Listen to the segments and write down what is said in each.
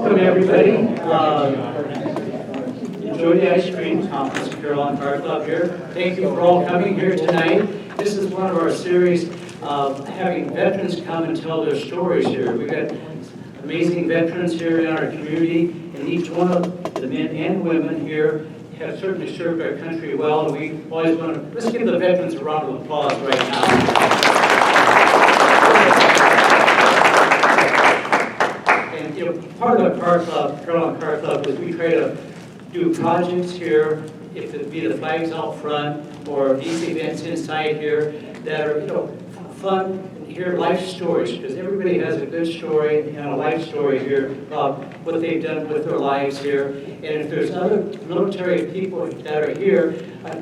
Welcome, everybody. Enjoy the ice cream conference, Carillon Car Club here. Thank you for all coming here tonight. This is one of our series of having veterans come and tell their stories here. We've got amazing veterans here in our community, and each one of the men and women here have certainly served our country well, and we always want to, let's give the veterans a round of applause right now. And part of the car club, Carillon Car Club, is we try to do projects here, if it be the flags out front or these events inside here that are fun, and hear life stories, because everybody has a good story and a life story here about what they've done with their lives here. And if there's other military people that are here,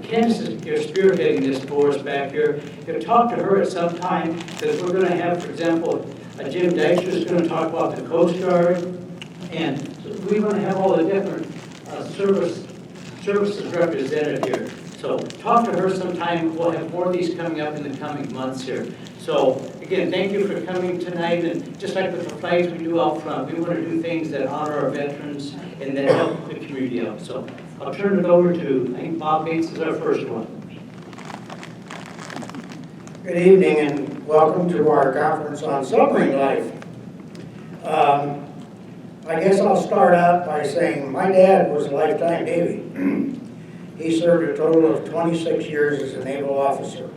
Candace is here spearheading this for us back here. Talk to her at some time, because we're going to have, for example, Jim Dykstra is going to talk about the Coast Guard, and we're going to have all the different services represented here. So talk to her sometime. We'll have more of these coming up in the coming months here. So again, thank you for coming tonight. And just like with the flags we do out front, we want to do things that honor our veterans and that help the community out. So I'll turn it over to, I think Bob Bates is our first one. Good evening and welcome to our conference on submarine life. I guess I'll start out by saying my dad was a lifetime Navy. He served a total of 26 years as a naval officer.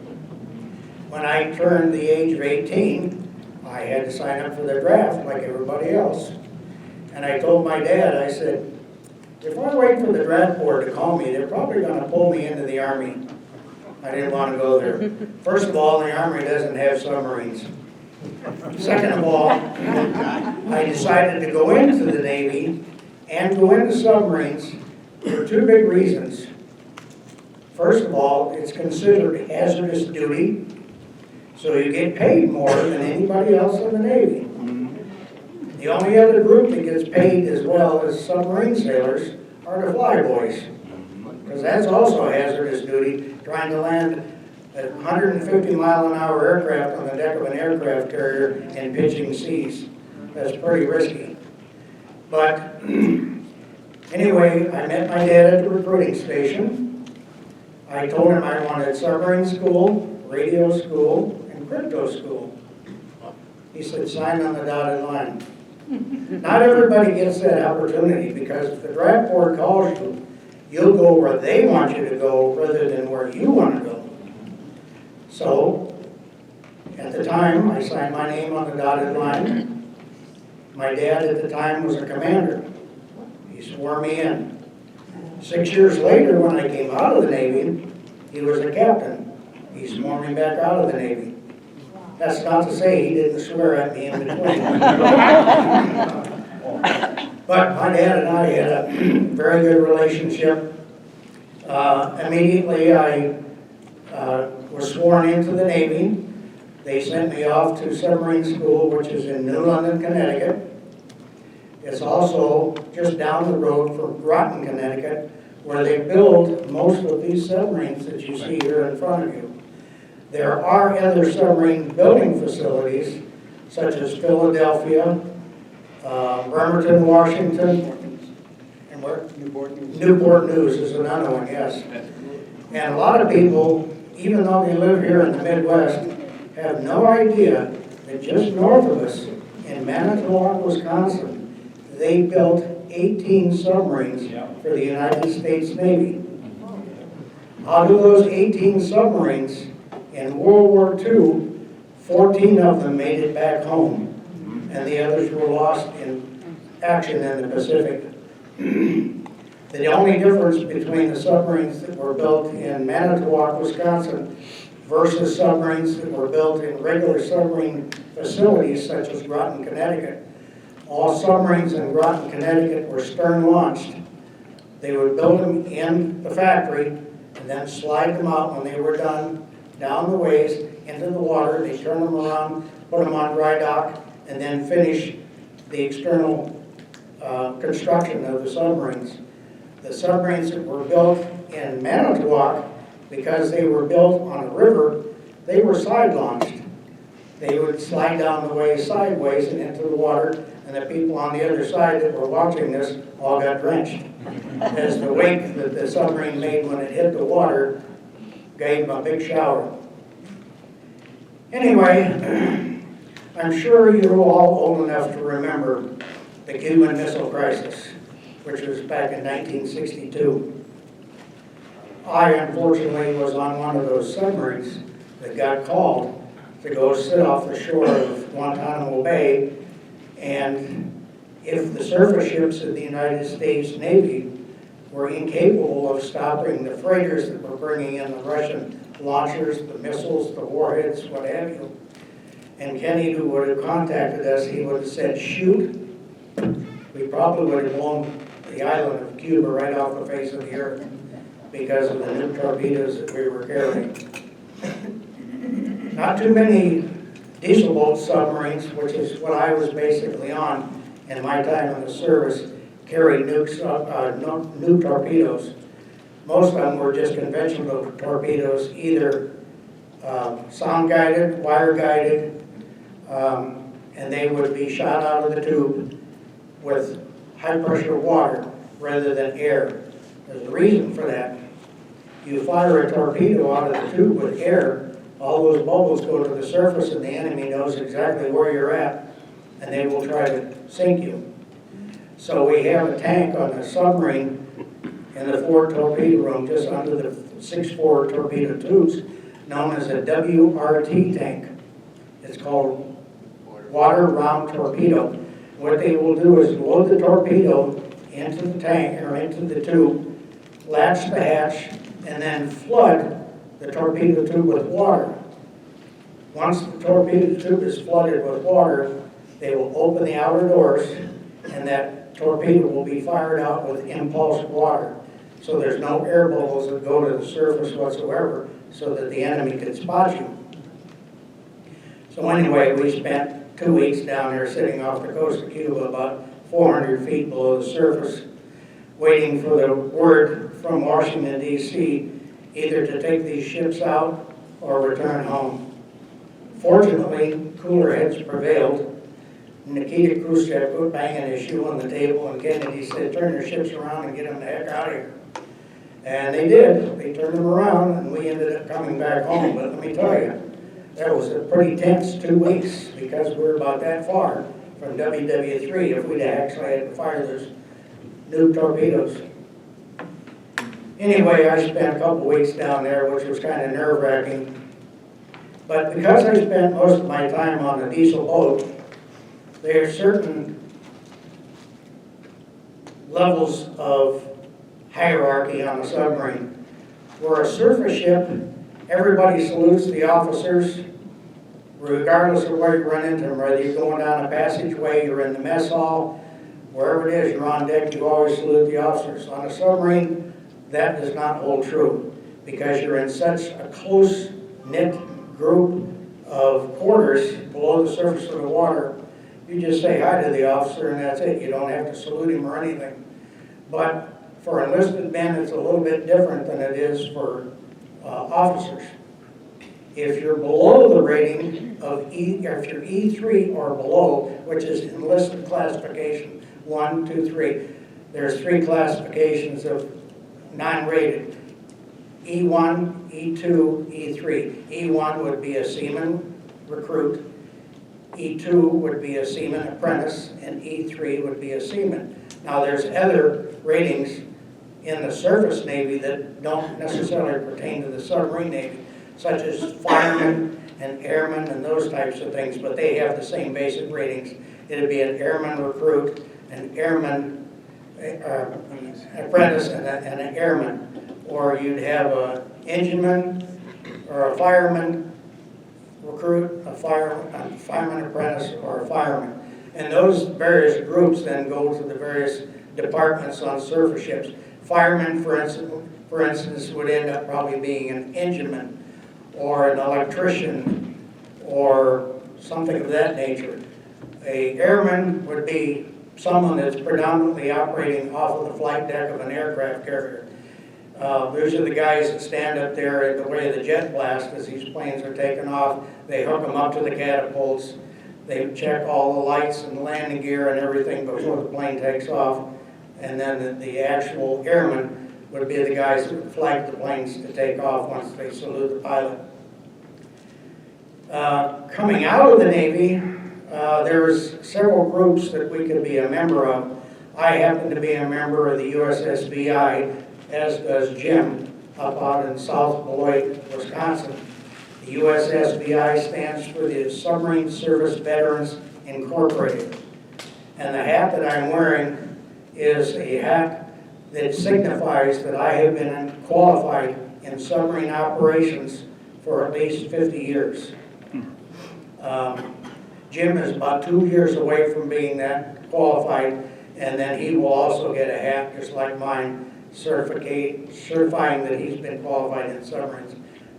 When I turned the age of 18, I had to sign up for the draft like everybody else. And I told my dad, I said, if I wait for the draft board to call me, they're probably going to pull me into the Army. I didn't want to go there. First of all, the Army doesn't have submarines. Second of all, I decided to go into the Navy and go into submarines for two big reasons. First of all, it's considered hazardous duty, so you get paid more than anybody else in the Navy. The only other group that gets paid as well as submarine sailors are the flyboys, because that's also hazardous duty, trying to land a 150-mile-an-hour aircraft on the deck of an aircraft carrier in pitching seas. That's pretty risky. But anyway, I met my dad at the recruiting station. I told him I wanted submarine school, radio school, and crypto school. He said, sign on the dotted line. Not everybody gets that opportunity, because if the draft board calls you, you'll go where they want you to go rather than where you want to go. So, at the time, I signed my name on the dotted line. My dad at the time was a commander. He swore me in. 6 years later, when I came out of the Navy, he was a captain. He swore me back out of the Navy. That's not to say he didn't swear at me in between. But my dad and I had a very good relationship. Immediately, I was sworn into the Navy. They sent me off to submarine school, which is in New London, Connecticut. It's also just down the road from Groton, Connecticut, where they build most of these submarines that you see here in front of you. There are other submarine building facilities, such as Philadelphia, Bremerton, Washington, and where? Newport News is another one, yes. And a lot of people, even though they live here in the Midwest, have no idea that just north of us, in Manitowoc, Wisconsin, they built 18 submarines for the United States Navy. Out of those 18 submarines, in World War II, 14 of them made it back home, and the others were lost in action in the Pacific. The only difference between the submarines that were built in Manitowoc, Wisconsin, versus submarines that were built in regular submarine facilities such as Groton, Connecticut. All submarines in Groton, Connecticut were stern-launched. They would build them in the factory and then slide them out when they were done down the ways into the water. They turn them around, put them on dry dock, and then finish the external construction of the submarines. The submarines that were built in Manitowoc, because they were built on a river, they were side-launched. they would slide down the way sideways and into the water, and the people on the other side that were watching this all got drenched. As the wake that the submarine made when it hit the water gave them a big shower. Anyway, I'm sure you're all old enough to remember the Cuban Missile Crisis, which was back in 1962. I, unfortunately, was on one of those submarines that got called to go sit off the shore of Guantanamo Bay, and if the surface ships of the United States Navy were incapable of stopping the freighters that were bringing in the Russian launchers, the missiles, the warheads, what have you, and Kennedy would have contacted us, he would have said, shoot, we probably would have blown the island of Cuba right off the face of the earth because of the new torpedoes that we were carrying. Not too many diesel boat submarines, which is what I was basically on in my time in the service, carried new torpedoes. Most of them were just conventional torpedoes, either sound-guided, wire-guided, and they would be shot out of the tube with high-pressure water rather than air. There's a reason for that. You fire a torpedo out of the tube with air, all those bubbles go to the surface and the enemy knows exactly where you're at, and they will try to sink you. So we have a tank on the submarine in the forward torpedo room just under the 6-4 torpedo tubes, known as a WRT tank. It's called water round torpedo. What they will do is load the torpedo into the tank or into the tube, latch the hatch, and then flood the torpedo tube with water. Once the torpedo tube is flooded with water, they will open the outer doors, and that torpedo will be fired out with impulse water. So there's no air bubbles that go to the surface whatsoever, so that the enemy can spot you. So anyway, we spent 2 weeks down there sitting off the coast of Cuba, about 400 feet below the surface, waiting for the word from Washington, D.C., either to take these ships out or return home. Fortunately, cooler heads prevailed. Nikita Khrushchev put banging his shoe on the table, and Kennedy said, turn your ships around and get them the heck out of here. And they did. They turned them around, and we ended up coming back home. But let me tell you, that was a pretty tense 2 weeks because we were about that far from WW3 if we'd actually had to fire those new torpedoes. Anyway, I spent a couple weeks down there, which was kind of nerve-wracking. But because I spent most of my time on a diesel boat, there are certain levels of hierarchy on a submarine. Where a surface ship, everybody salutes the officers, regardless of where you run into them, whether you're going down a passageway, you're in the mess hall, wherever it is, you're on deck, you always salute the officers. On a submarine, that does not hold true because you're in such a close-knit group of quarters below the surface of the water. You just say hi to the officer and that's it. You don't have to salute him or anything. But for enlisted men, it's a little bit different than it is for officers. If you're below the rating of if you're E3 or below, which is enlisted classification, 1, 2, 3, there's 3 classifications of non-rated. E1, E2, E3. E1 would be a seaman recruit, E2 would be a seaman apprentice, and E3 would be a seaman. Now there's other ratings in the surface Navy that don't necessarily pertain to the submarine Navy, such as firemen and airmen and those types of things, but they have the same basic ratings. It'd be an airman recruit, an airman apprentice, and an airman. Or you'd have an engineman or a fireman recruit, a fireman apprentice, or a fireman. And those various groups then go to the various departments on surface ships. Firemen, for instance, would end up probably being an engineman or an electrician or something of that nature. A airman would be someone that's predominantly operating off of the flight deck of an aircraft carrier. Those are the guys that stand up there at the way of the jet blast as these planes are taking off. They hook them up to the catapults. They check all the lights and landing gear and everything before the plane takes off. And then the actual airmen would be the guys who would flag the planes to take off once they salute the pilot. Coming out of the Navy, there's several groups that we could be a member of. I happen to be a member of the USSVI, as does Jim, up out in South Beloit, Wisconsin. The USSVI stands for the Submarine Veterans Incorporated. And the hat that I'm wearing is a hat that signifies that I have been qualified in submarine operations for at least 50 years. Jim is about 2 years away from being that qualified, and then he will also get a hat just like mine, certifying that he's been qualified in submarines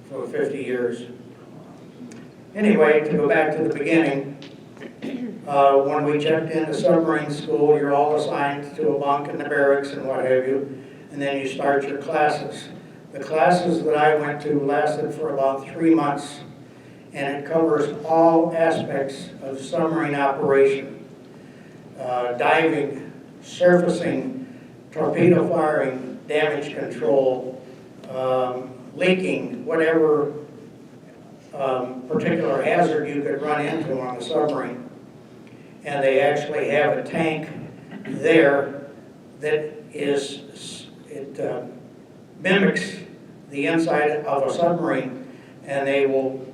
for 50 years. Anyway, to go back to the beginning, when we checked into submarine school, you're all assigned to a bunk in the barracks and what have you, and then you start your classes. The classes that I went to lasted for about 3 months, and it covers all aspects of submarine operation. Diving, surfacing, torpedo firing, damage control, leaking, whatever particular hazard you could run into on the submarine. And they actually have a tank there that mimics the inside of a submarine, and they will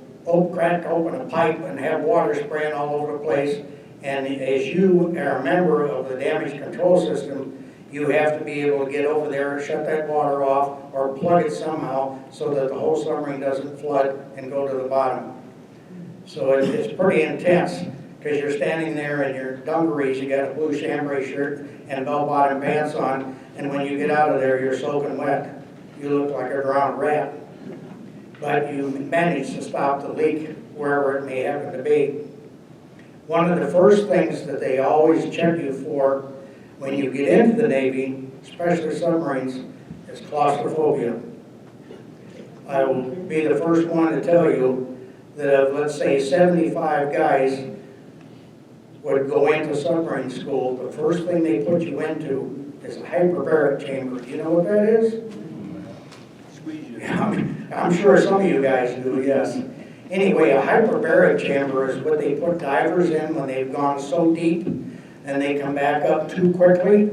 crack open a pipe and have water spraying all over the place. And as you are a member of the damage control system, you have to be able to get over there and shut that water off or plug it somehow so that the whole submarine doesn't flood and go to the bottom. So it's pretty intense because you're standing there in your dungarees, you got a blue chambray shirt and bell-bottom pants on, and when you get out of there, you're soaking wet. You look like a drowned rat. But you manage to stop the leak wherever it may happen to be. One of the first things that they always check you for when you get into the Navy, especially submarines, is claustrophobia. I will be the first one to tell you that of, let's say, 75 guys would go into submarine school, the first thing they put you into is a hyperbaric chamber. Do you know what that is? I'm sure some of you guys do, yes. Anyway, a hyperbaric chamber is what they put divers in when they've gone so deep and they come back up too quickly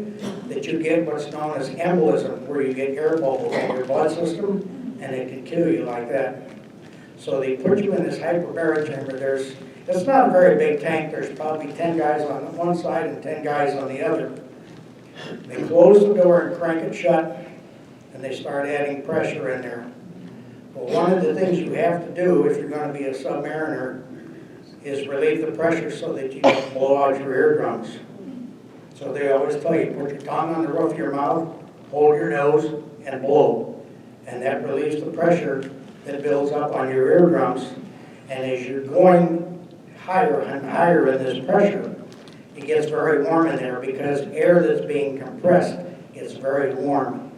that you get what's known as embolism, where you get air bubbles in your blood system and it can kill you like that. So they put you in this hyperbaric chamber. It's not a very big tank. There's probably 10 guys on one side and 10 guys on the other. They close the door and crank it shut, and they start adding pressure in there. Well, one of the things you have to do if you're going to be a submariner is relieve the pressure so that you don't blow out your eardrums. So they always tell you, put your tongue on the roof of your mouth, hold your nose, and blow. And that relieves the pressure that builds up on your eardrums. And as you're going higher and higher in this pressure, it gets very warm in there because air that's being compressed gets very warm.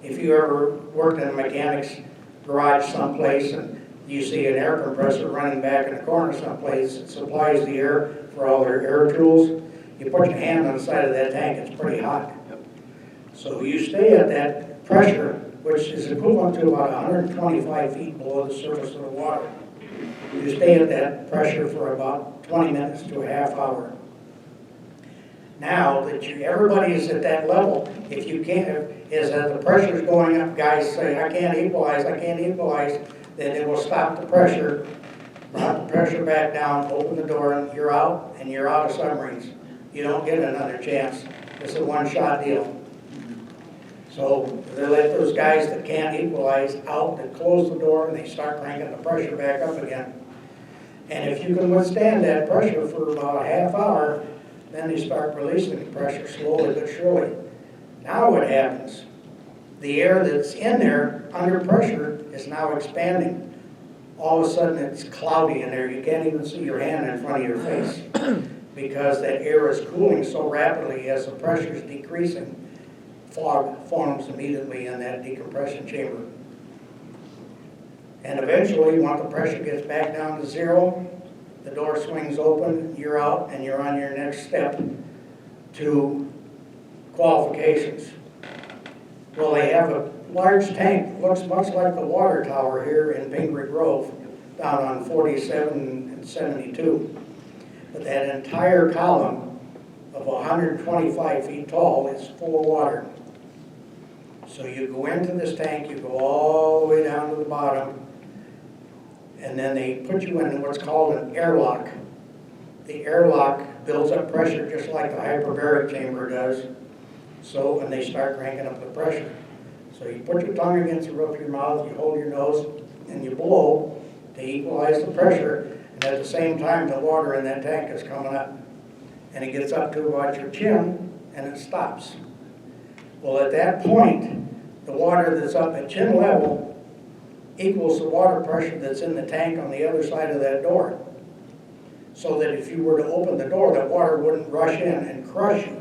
If you ever worked in a mechanic's garage someplace and you see an air compressor running back in a corner someplace that supplies the air for all their air tools, you put your hand on the side of that tank, it's pretty hot. So you stay at that pressure, which is equivalent to about 125 feet below the surface of the water. You stay at that pressure for about 20 minutes to a half hour. Now that everybody is at that level, if you can't, as the pressure's going up, guys say, I can't equalize, then it will stop the pressure, brought the pressure back down, open the door, and you're out of submarines. You don't get another chance. It's a one-shot deal. So they let those guys that can't equalize out, they close the door, and they start cranking the pressure back up again. And if you can withstand that pressure for about a half hour, then they start releasing the pressure slowly but surely. Now what happens? The air that's in there under pressure is now expanding. All of a sudden it's cloudy in there. You can't even see your hand in front of your face because that air is cooling so rapidly as the pressure is decreasing. fog forms immediately in that decompression chamber. And eventually, once the pressure gets back down to zero, the door swings open, you're out, and you're on your next step to qualifications. Well, they have a large tank, looks much like the water tower here in Pingree Grove, down on 47 and 72. But that entire column of 125 feet tall is full of water. So you go into this tank, you go all the way down to the bottom, and then they put you in what's called an airlock. The airlock builds up pressure just like the hyperbaric chamber does. So, and they start cranking up the pressure. So you put your tongue against the roof of your mouth, you hold your nose, and you blow to equalize the pressure. And at the same time, the water in that tank is coming up. And it gets up to about your chin, and it stops. Well, at that point, the water that's up at chin level equals the water pressure that's in the tank on the other side of that door. So that if you were to open the door, that water wouldn't rush in and crush you.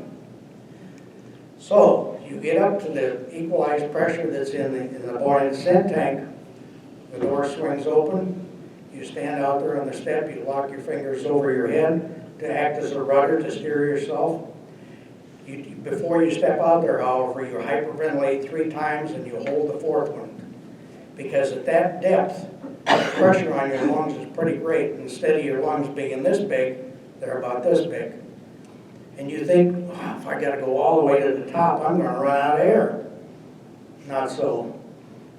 So you get up to the equalized pressure that's in the buoyant descent tank, the door swings open, you stand out there on the step, you lock your fingers over your head to act as a rudder to steer yourself. Before you step out there, however, you hyperventilate 3 times and you hold the 4th one. Because at that depth, the pressure on your lungs is pretty great. Instead of your lungs being this big, they're about this big. And you think, oh, if I got to go all the way to the top, I'm going to run out of air. Not so.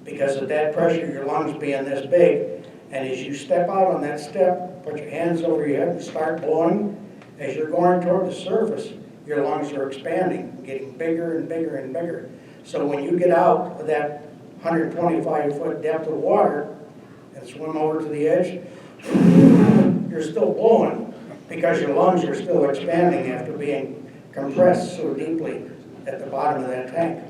Because at that pressure, your lungs being this big, and as you step out on that step, put your hands over your head and start blowing, as you're going toward the surface, your lungs are expanding, getting bigger and bigger and bigger. So when you get out of that 125-foot depth of water and swim over to the edge, you're still blowing because your lungs are still expanding after being compressed so deeply at the bottom of that tank.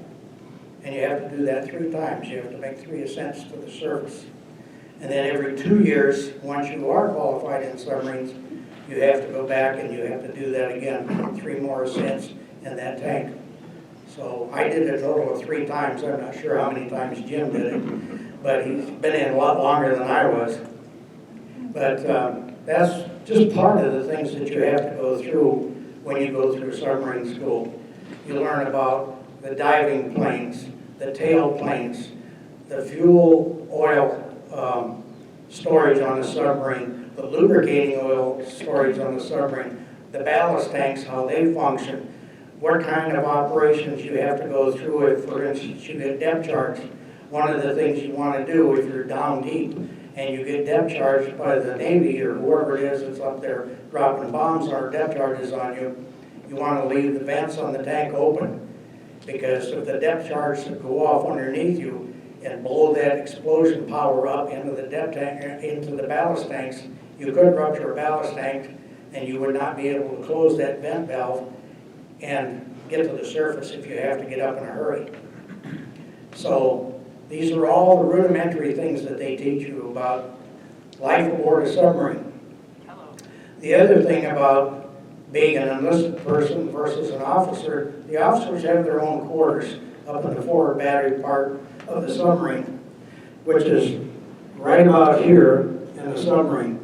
And you have to do that 3 times. You have to make 3 ascents to the surface. And then every 2 years, once you are qualified in submarines, you have to go back and you have to do that again, 3 more ascents in that tank. So I did a total of 3 times. I'm not sure how many times Jim did it, but he's been in a lot longer than I was. But that's just part of the things that you have to go through when you go through submarine school. You learn about the diving planes, the tail planes, the fuel oil storage on the submarine, the lubricating oil storage on the submarine, the ballast tanks, how they function, what kind of operations you have to go through if, for instance, you get depth charged. One of the things you want to do if you're down deep and you get depth charged by the Navy or whoever it is that's up there dropping bombs or depth charges on you, you want to leave the vents on the tank open. Because if the depth charges go off underneath you and blow that explosion power up into the depth tank, into the ballast tanks, you could rupture a ballast tank and you would not be able to close that vent valve and get to the surface if you have to get up in a hurry. So these are all the rudimentary things that they teach you about life aboard a submarine. The other thing about being an enlisted person versus an officer, the officers have their own quarters up in the forward battery part of the submarine, which is right about here in the submarine.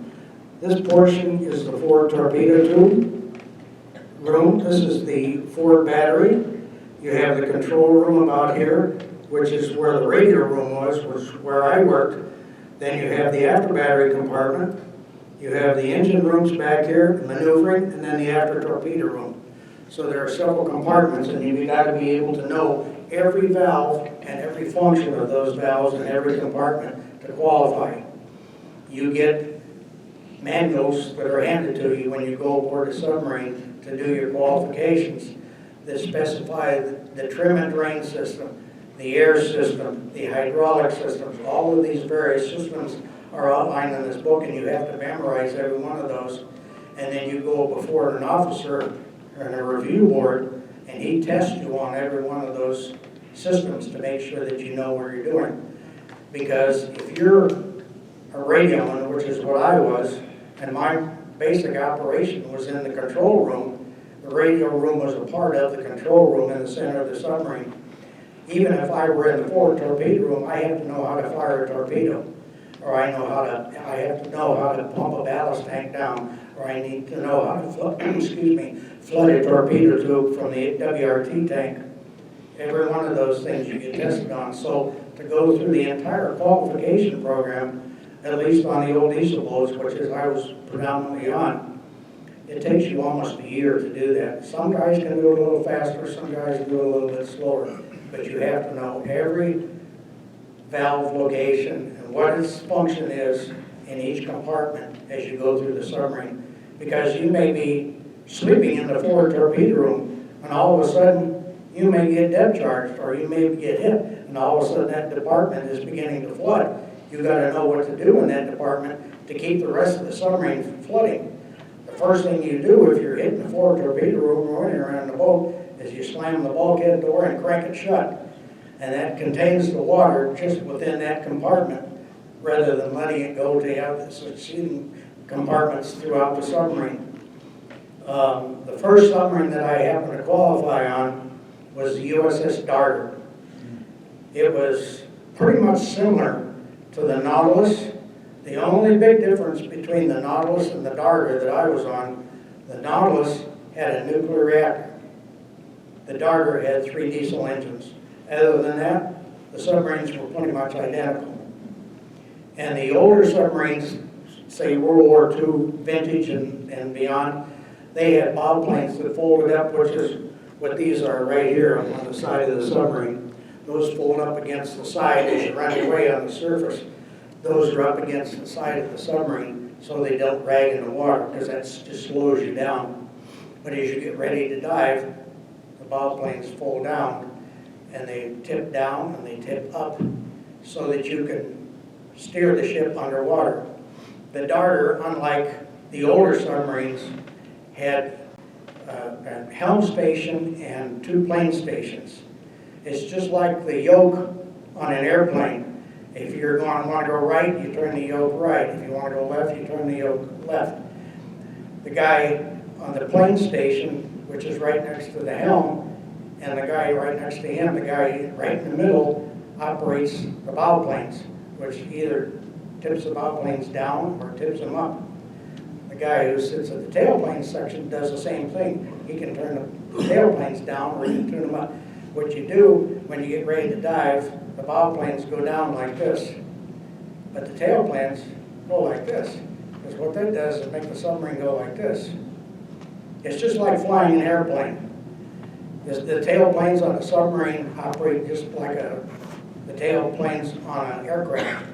This portion is the forward torpedo tube room. This is the forward battery. You have the control room about here, which is where the radio room was where I worked. Then you have the after battery compartment. You have the engine rooms back here, maneuvering, and then the after torpedo room. So there are several compartments, and you've got to be able to know every valve and every function of those valves in every compartment to qualify. You get manuals that are handed to you when you go aboard a submarine to do your qualifications that specify the trim and drain system, the air system, the hydraulic systems. All of these various systems are outlined in this book, and you have to memorize every one of those. And then you go before an officer and a review board, and he tests you on every one of those systems to make sure that you know what you're doing. Because if you're a radioman, which is what I was, and my basic operation was in the control room, the radio room was a part of the control room in the center of the submarine. even if I were in the forward torpedo room, I have to know how to fire a torpedo. Or I have to know how to pump a ballast tank down, or I need to know how to flood a torpedo tube from the WRT tank. Every one of those things you get tested on. So to go through the entire qualification program, at least on the old diesel boats, which is I was predominantly on, it takes you almost a year to do that. Some guys can do it a little faster, some guys do it a little bit slower, but you have to know every valve location and what its function is in each compartment as you go through the submarine. Because you may be sleeping in the forward torpedo room, and all of a sudden you may get depth charged, or you may get hit, and all of a sudden that department is beginning to flood. You got to know what to do in that department to keep the rest of the submarine from flooding. The first thing you do if you're hitting the forward torpedo room or running around the boat is you slam the bulkhead door and crank it shut. And that contains the water just within that compartment, rather than letting it go to have the succeeding compartments throughout the submarine. The first submarine that I happened to qualify on was the USS Darter. It was pretty much similar to the Nautilus. The only big difference between the Nautilus and the Darter that I was on, the Nautilus had a nuclear reactor. The Darter had 3 diesel engines. Other than that, the submarines were pretty much identical. And the older submarines, say World War II vintage and beyond, they had bow planes that folded up, which is what these are right here on the side of the submarine. Those fold up against the side as you run away on the surface. Those are up against the side of the submarine so they don't drag in the water, because that just slows you down. But as you get ready to dive, the bow planes fold down, and they tip down and they tip up so that you can steer the ship underwater. The Darter, unlike the older submarines, had a helm station and 2 plane stations. It's just like the yoke on an airplane. If you're going to want to go right, you turn the yoke right. If you want to go left, you turn the yoke left. The guy on the plane station, which is right next to the helm, and the guy right next to him, the guy right in the middle, operates the bow planes, which either tips the bow planes down or tips them up. The guy who sits at the tailplane section does the same thing. He can turn the tailplanes down or he can turn them up. What you do when you get ready to dive, the bow planes go down like this, but the tailplanes go like this. Because what that does is make the submarine go like this. It's just like flying an airplane. The tailplanes on a submarine operate just like the tailplanes on an aircraft.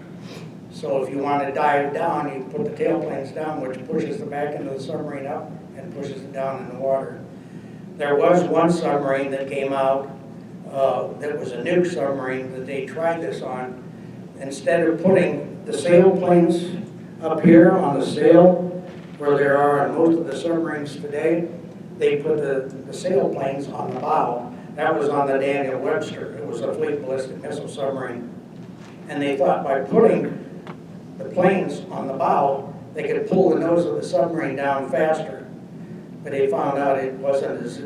So if you want to dive down, you put the tailplanes down, which pushes the back end of the submarine up and pushes it down in the water. There was one submarine that came out that was a nuke submarine that they tried this on. Instead of putting the sailplanes up here on the sail, where there are on most of the submarines today, they put the sailplanes on the bow. That was on the Daniel Webster. It was a fleet ballistic missile submarine. And they thought by putting the planes on the bow, they could pull the nose of the submarine down faster. But they found out it wasn't as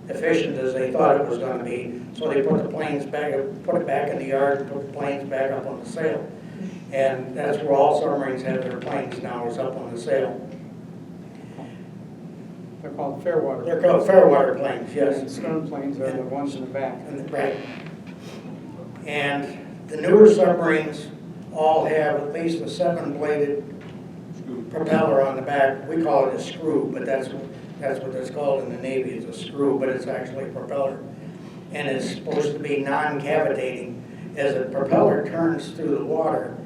efficient as they thought it was going to be. So they put the planes back, put it back in the yard, and put the planes back up on the sail. And that's where all submarines have their planes now, is up on the sail. They're called Fairwater. They're called Fairwater planes, yes. And stern planes are the ones in the back. Right. And the newer submarines all have at least a 7-bladed propeller on the back. We call it a screw, but that's what it's called in the Navy. It's a screw, but it's actually a propeller. And it's supposed to be non-cavitating. As the propeller turns through the water,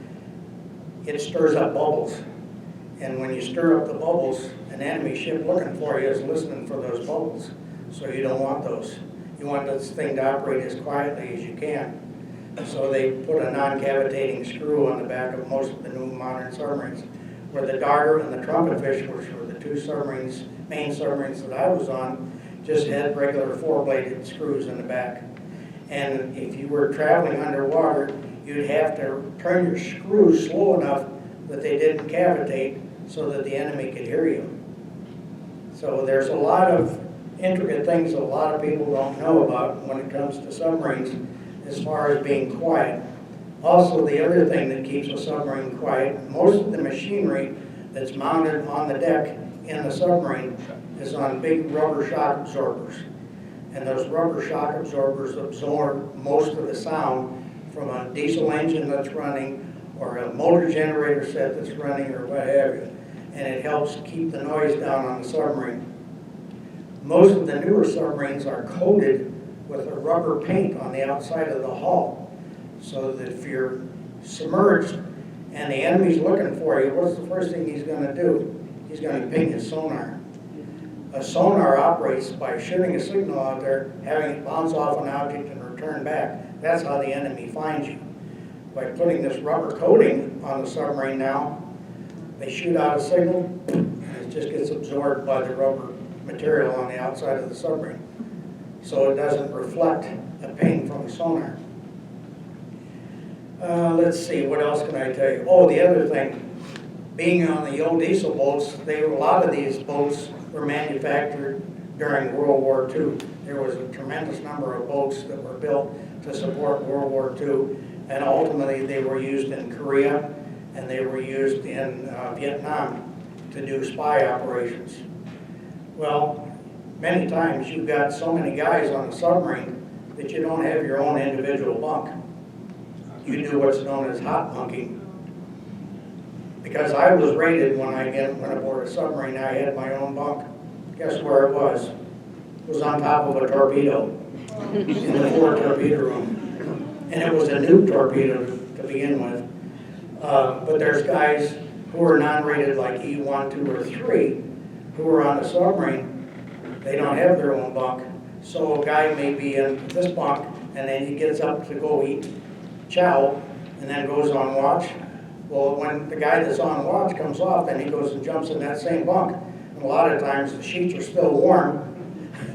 it stirs up bubbles. And when you stir up the bubbles, an enemy ship looking for you is listening for those bubbles. So you don't want those. You want this thing to operate as quietly as you can. So they put a non-cavitating screw on the back of most of the new modern submarines. Where the Darter and the Trumpetfish, which were the 2 submarines, main submarines that I was on, just had regular 4-bladed screws in the back. And if you were traveling underwater, you'd have to turn your screws slow enough that they didn't cavitate so that the enemy could hear you. So there's a lot of intricate things that a lot of people don't know about when it comes to submarines. as far as being quiet. Also, the other thing that keeps a submarine quiet, most of the machinery that's mounted on the deck in the submarine is on big rubber shock absorbers. And those rubber shock absorbers absorb most of the sound from a diesel engine that's running or a motor generator set that's running or what have you. And it helps keep the noise down on the submarine. Most of the newer submarines are coated with a rubber paint on the outside of the hull, so that if you're submerged and the enemy's looking for you, what's the first thing he's going to do? He's going to ping his sonar. A sonar operates by shooting a signal out there, having it bounce off an object and return back. That's how the enemy finds you. By putting this rubber coating on the submarine now, they shoot out a signal, and it just gets absorbed by the rubber material on the outside of the submarine. So it doesn't reflect a ping from the sonar. Let's see, what else can I tell you? Oh, the other thing, being on the old diesel boats, a lot of these boats were manufactured during World War II. There was a tremendous number of boats that were built to support World War II, and ultimately they were used in Korea and they were used in Vietnam to do spy operations. Well, many times you've got so many guys on a submarine that you don't have your own individual bunk. You do what's known as hot bunking. Because I was rated when I went aboard a submarine, I had my own bunk. Guess where it was? It was on top of a torpedo in the forward torpedo room. And it was a nuke torpedo to begin with. But there's guys who are non-rated like E1, 2, or 3 who are on a submarine. They don't have their own bunk. So a guy may be in this bunk and then he gets up to go eat chow and then goes on watch. Well, when the guy that's on watch comes off, then he goes and jumps in that same bunk. And a lot of times the sheets are still warm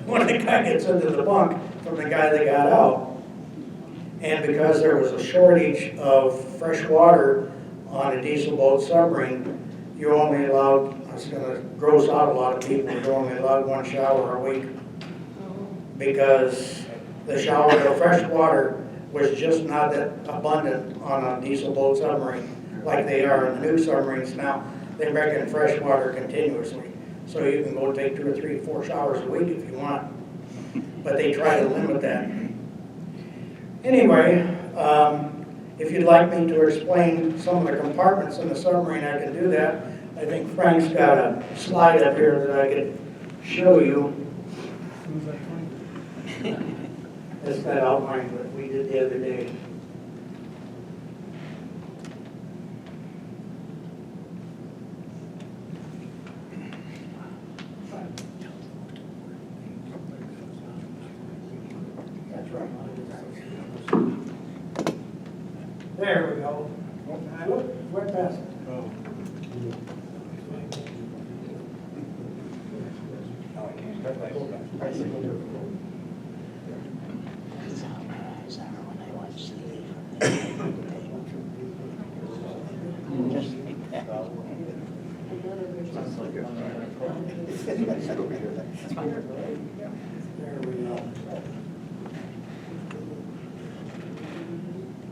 when the guy gets into the bunk from the guy that got out. And because there was a shortage of fresh water on a diesel boat submarine, you're only allowed, it's going to gross out a lot of people, you're only allowed one shower a week. Because the fresh water was just not that abundant on a diesel boat submarine like they are in the new submarines now. They reckon fresh water continuously. So you can go take 2 or 3 or 4 showers a week if you want. But they try to limit that. Anyway, if you'd like me to explain some of the compartments in the submarine, I can do that. I think Frank's got a slide up here that I could show you. That's that outline that we did the other day. That's right. There we go. Look, went past it.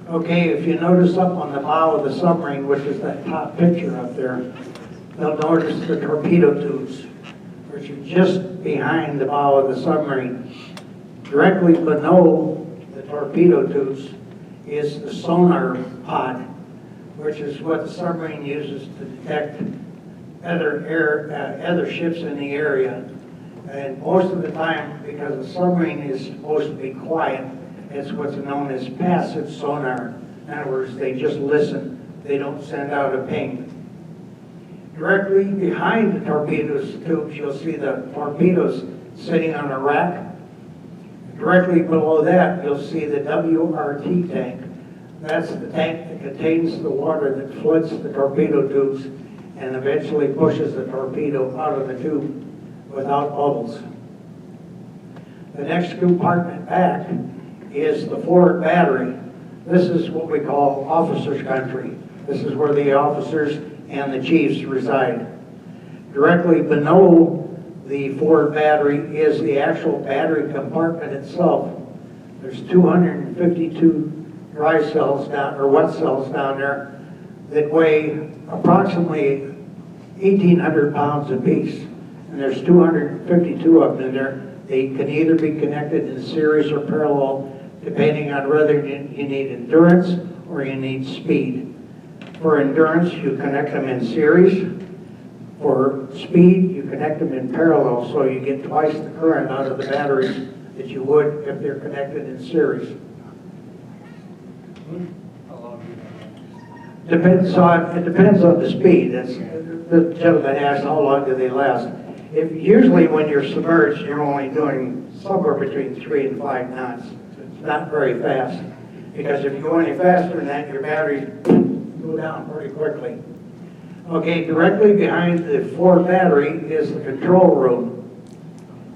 Okay, if you notice up on the bow of the submarine, which is that top picture up there, you'll notice the torpedo tubes, which are just behind the bow of the submarine. Directly below the torpedo tubes is the sonar pod, which is what the submarine uses to detect other ships in the area. And most of the time, because the submarine is supposed to be quiet, it's what's known as passive sonar. In other words, they just listen. They don't send out a ping. Directly behind the torpedo tubes, you'll see the torpedoes sitting on a rack. Directly below that, you'll see the WRT tank. That's the tank that contains the water that floods the torpedo tubes and eventually pushes the torpedo out of the tube without bubbles. The next compartment back is the forward battery. This is what we call officers' country. This is where the officers and the chiefs reside. Directly below the forward battery is the actual battery compartment itself. There's 252 dry cells down, or wet cells down there that weigh approximately 1,800 pounds apiece. And there's 252 of them in there. They can either be connected in series or parallel, depending on whether you need endurance or you need speed. For endurance, you connect them in series. For speed, you connect them in parallel, so you get twice the current out of the batteries that you would if they're connected in series. It depends on the speed. The gentleman asked how long do they last. Usually when you're submerged, you're only doing somewhere between 3 and 5 knots. It's not very fast, because if you go any faster than that, your batteries go down pretty quickly. Okay, directly behind the forward battery is the control room.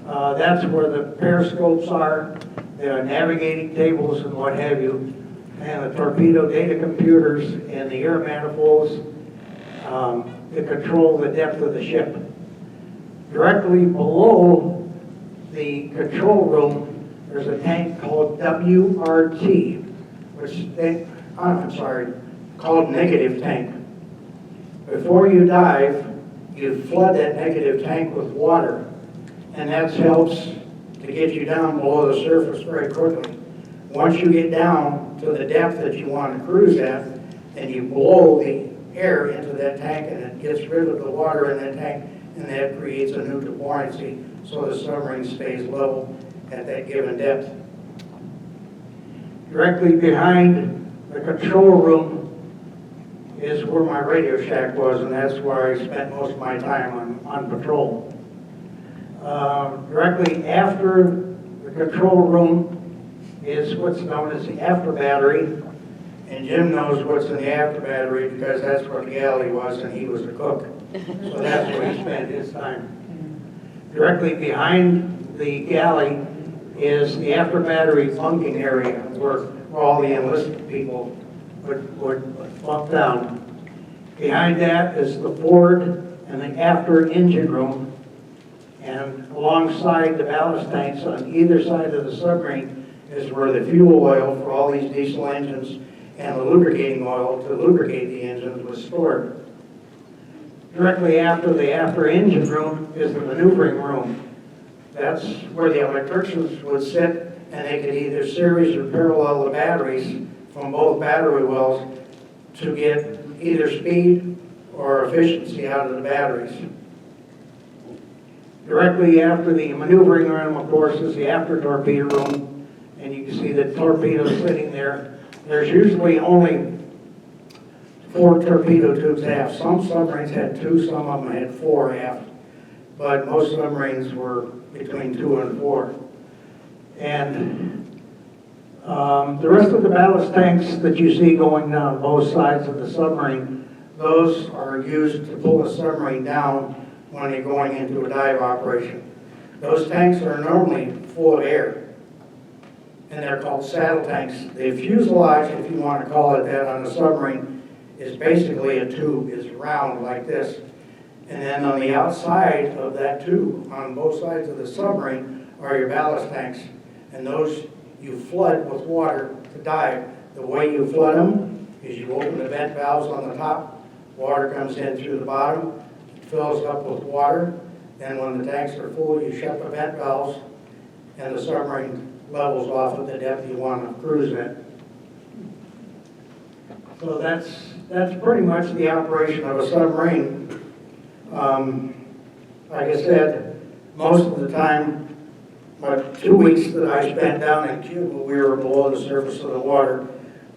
That's where the periscopes are, the navigating tables and what have you, and the torpedo data computers and the air manifolds to control the depth of the ship. Directly below the control room, there's a tank called WRT, called negative tank. Before you dive, you flood that negative tank with water, and that helps to get you down below the surface very quickly. Once you get down to the depth that you want to cruise at, then you blow the air into that tank, and it gets rid of the water in that tank, and that creates a neutral buoyancy, so the submarine stays level at that given depth. Directly behind the control room is where my radio shack was, and that's where I spent most of my time on patrol. Directly after the control room is what's known as the after battery, and Jim knows what's in the after battery because that's where the galley was, and he was a cook. So that's where he spent his time. Directly behind the galley is the after battery bunking area where all the enlisted people would bunk down. Behind that is the forward and the after engine room, and alongside the ballast tanks on either side of the submarine is where the fuel oil for all these diesel engines and the lubricating oil to lubricate the engines was stored. Directly after the after engine room is the maneuvering room. That's where the electricians would sit, and they could either series or parallel the batteries from both battery wells to get either speed or efficiency out of the batteries. Directly after the maneuvering room, of course, is the after torpedo room, and you can see the torpedo sitting there. There's usually only 4 torpedo tubes aft. Some submarines had 2, some of them had 4 aft, but most submarines were between 2 and 4. And the rest of the ballast tanks that you see going down both sides of the submarine, those are used to pull the submarine down when you're going into a dive operation. Those tanks are normally full of air, and they're called saddle tanks. The fuselage, if you want to call it that, on a submarine is basically a tube. It's round like this. And then on the outside of that tube, on both sides of the submarine, are your ballast tanks. And those you flood with water to dive. The way you flood them is you open the vent valves on the top, water comes in through the bottom, it fills up with water. Then when the tanks are full, you shut the vent valves, and the submarine levels off at the depth you want to cruise at. So that's pretty much the operation of a submarine. Like I said, most of the time, but 2 weeks that I spent down in Cuba, we were below the surface of the water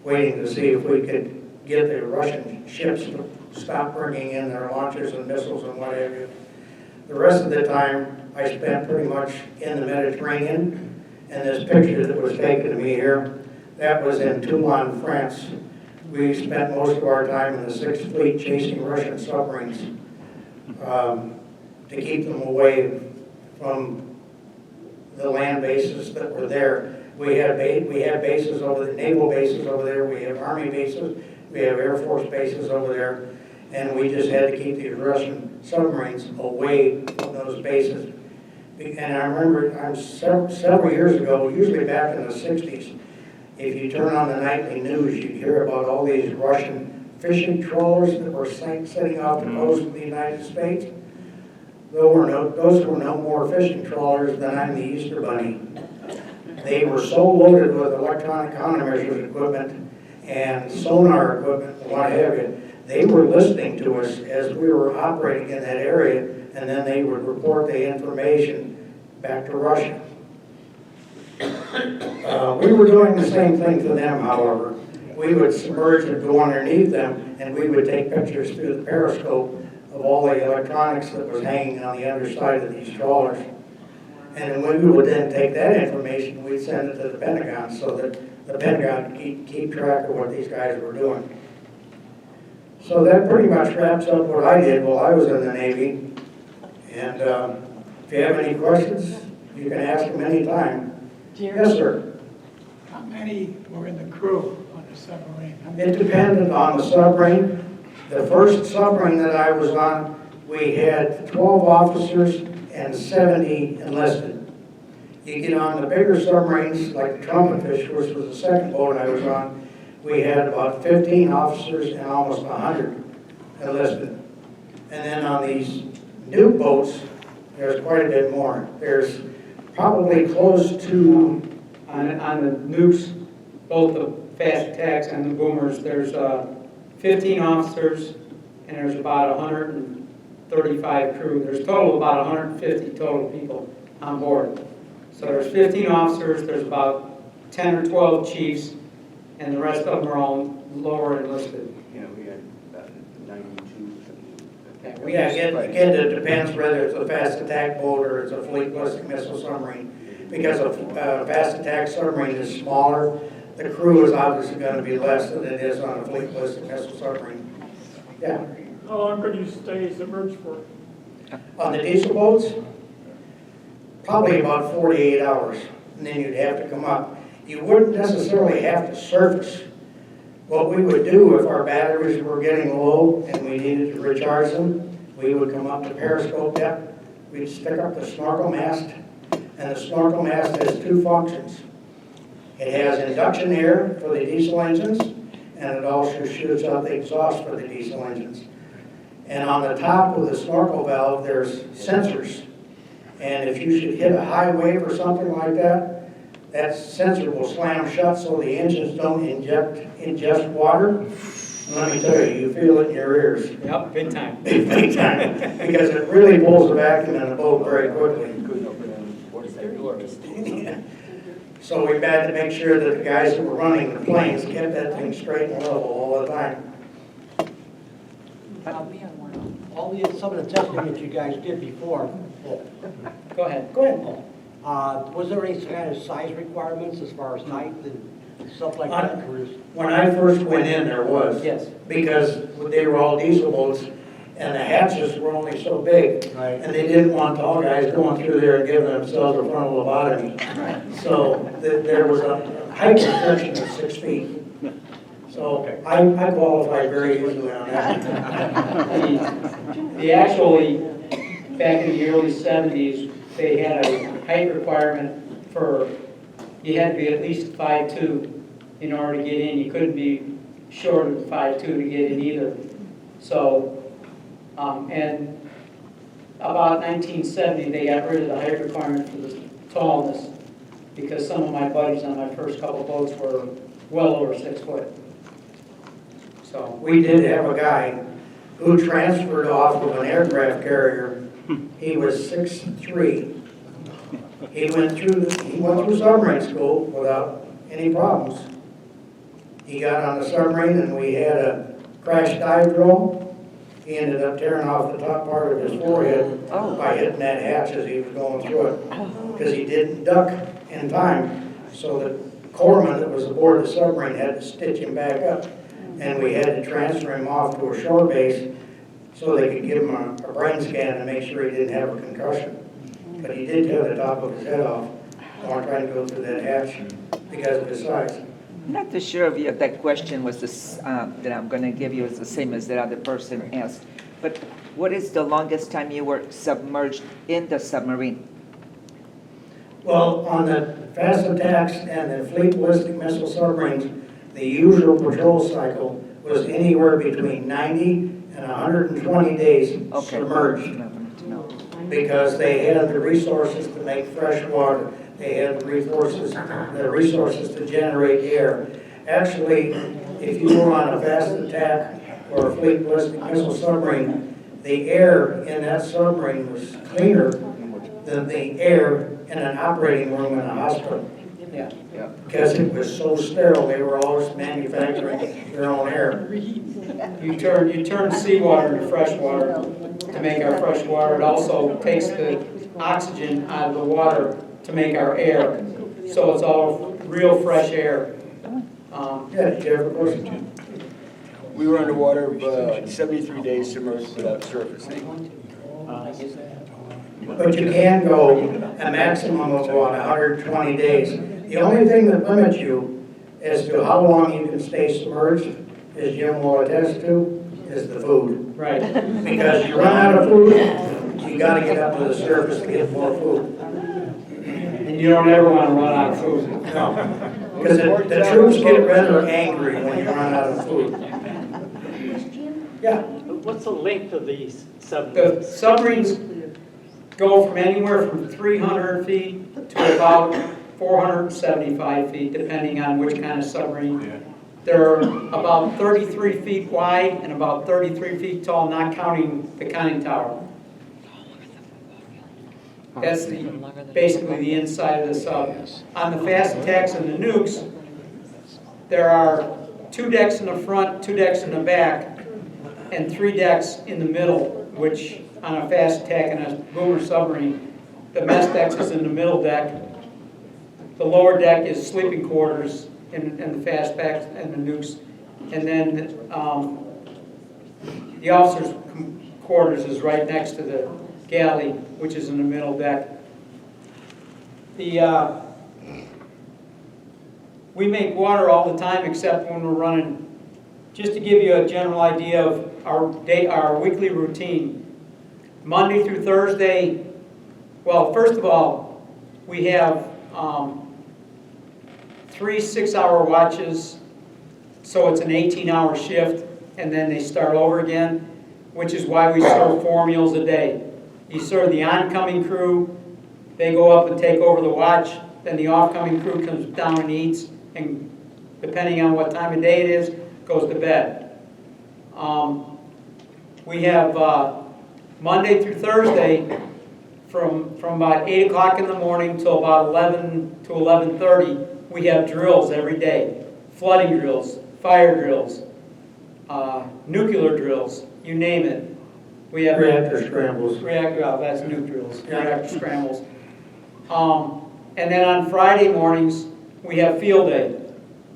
waiting to see if we could get the Russian ships to stop bringing in their launchers and missiles and what have you. The rest of the time, I spent pretty much in the Mediterranean, and this picture that was taken of me here, that was in Toulon, France. We spent most of our time in the 6th Fleet chasing Russian submarines to keep them away from the land bases that were there. We had bases over the naval bases over there. We have Army bases. We have Air Force bases over there. And we just had to keep these Russian submarines away from those bases And I remember several years ago, usually back in the 60s, if you turn on the nightly news, you'd hear about all these Russian fishing trawlers that were sitting off the coast of the United States. Those were no more fishing trawlers than I'm the Easter Bunny. They were so loaded with electronic countermeasures equipment and sonar equipment and what have you. They were listening to us as we were operating in that area, and then they would report the information back to Russia. We were doing the same thing to them, however. We would submerge and go underneath them, and we would take pictures through the periscope of all the electronics that was hanging on the underside of these trawlers. And then we would then take that information, we'd send it to the Pentagon so that the Pentagon could keep track of what these guys were doing. So that pretty much wraps up what I did while I was in the Navy. And if you have any questions, you can ask them anytime. Yes, sir. How many were in the crew on the submarine? It depended on the submarine. The first submarine that I was on, we had 12 officers and 70 enlisted. You get on the bigger submarines, like the Trumpetfish, which was the second boat I was on, we had about 15 officers and almost 100 enlisted. And then on these new boats, there's quite a bit more. There's probably close to... On the nukes, both the fast attacks and the boomers, there's 15 officers and there's about 135 crew. There's total about 150 total people on board. So there's 15 officers, there's about 10 or 12 chiefs, and the rest of them are all lower enlisted. Yeah, we had about 92. Yeah, again, it depends whether it's a fast attack boat or it's a fleet ballistic missile submarine. Because a fast attack submarine is smaller, the crew is obviously going to be less than it is on a fleet ballistic missile submarine. Yeah. How long could you stay submerged for? On the diesel boats, probably about 48 hours, and then you'd have to come up. You wouldn't necessarily have to surface. What we would do if our batteries were getting low and we needed to recharge them, we would come up to periscope depth, we'd stick up the snorkel mast, and the snorkel mast has two functions. It has induction air for the diesel engines, and it also shoots out the exhaust for the diesel engines. And on the top of the snorkel valve, there's sensors. And if you should hit a high wave or something like that, that sensor will slam shut so the engines don't ingest water. And let me tell you, you feel it in your ears. Yep, big time. Big time. Because it really pulls the vacuum in the boat very quickly. Yeah. So we've had to make sure that the guys that were running the planes kept that thing straight and level all the time. Some of the testing that you guys did before, Go ahead. Go ahead, Paul. was there any kind of size requirements as far as height and stuff like that? When I first went in, there was. Yes. Because they were all diesel boats, and the hatches were only so big. Right. And they didn't want tall guys going through there and giving themselves a frontal lobotomy. So there was a height restriction of 6 feet. So I qualified very easily on that. The actually, back in the early 70s, they had a height requirement for, you had to be at least 5'2" in order to get in. You couldn't be shorter than 5'2" to get in either. So, and about 1970, they got rid of the height requirement for the tallness because some of my buddies on my first couple boats were well over 6 foot. So We did have a guy who transferred off of an aircraft carrier. He was 6'3". He went through submarine school without any problems. He got on the submarine and we had a crash dive drill. He ended up tearing off the top part of his forehead by hitting that hatch as he was going through it because he didn't duck in time. So the corpsman that was aboard the submarine had to stitch him back up. And we had to transfer him off to a shore base so they could give him a brain scan and make sure he didn't have a concussion. But he did tear the top of his head off while trying to go through that hatch because of his size. I'm not too sure if that question was that I'm going to give you is the same as that other person asked. But what is the longest time you were submerged in the submarine? Well, on the fast attacks and the fleet ballistic missile submarines, the usual patrol cycle was anywhere between 90 and 120 days Okay. submerged, No. because they had the resources to make fresh water. They had the resources to generate air. Actually, if you were on a fast attack or a fleet ballistic missile submarine, the air in that submarine was cleaner than the air in an operating room in a hospital. Yeah. Because it was so sterile, they were always manufacturing their own air. You turn seawater into fresh water to make our fresh water. It also takes the oxygen out of the water to make our air. So it's all real fresh air. Yeah, did you have a question? We were underwater 73 days submerged without surfacing. But you can go a maximum of about 120 days. The only thing that limits you as to how long you can stay submerged, as Jim will attest to, is the food. Right. Because you run out of food, you gotta get up to the surface to get more food. And you don't ever want to run out of food. No, because the troops get rather angry when you run out of food. Yeah, What's the length of these The submarines? submarines go from anywhere from 300 feet to about 475 feet, depending on which kind of submarine. They're about 33 feet wide and about 33 feet tall, not counting the conning tower. That's basically the inside of the sub. On the fast attacks and the nukes, there are 2 decks in the front, 2 decks in the back, and 3 decks in the middle, which on a fast attack and a boomer submarine, the mess deck is in the middle deck. The lower deck is sleeping quarters in the fastbacks and the nukes. And then the officer's quarters is right next to the galley, which is in the middle deck. We make water all the time except when we're running. Just to give you a general idea of our weekly routine. Monday through Thursday, well, first of all, we have 3 6-hour watches, so it's an 18-hour shift, and then they start over again, which is why we serve 4 meals a day. You serve the oncoming crew, they go up and take over the watch, then the offcoming crew comes down and eats, and depending on what time of day it is, goes to bed. We have Monday through Thursday from about 8 o'clock in the morning till about 11 to 11:30, we have drills every day. Flooding drills, fire drills, nuclear drills, you name it. We have reactor scrambles. that's nuke drills, reactor scrambles. And then on Friday mornings, we have field day,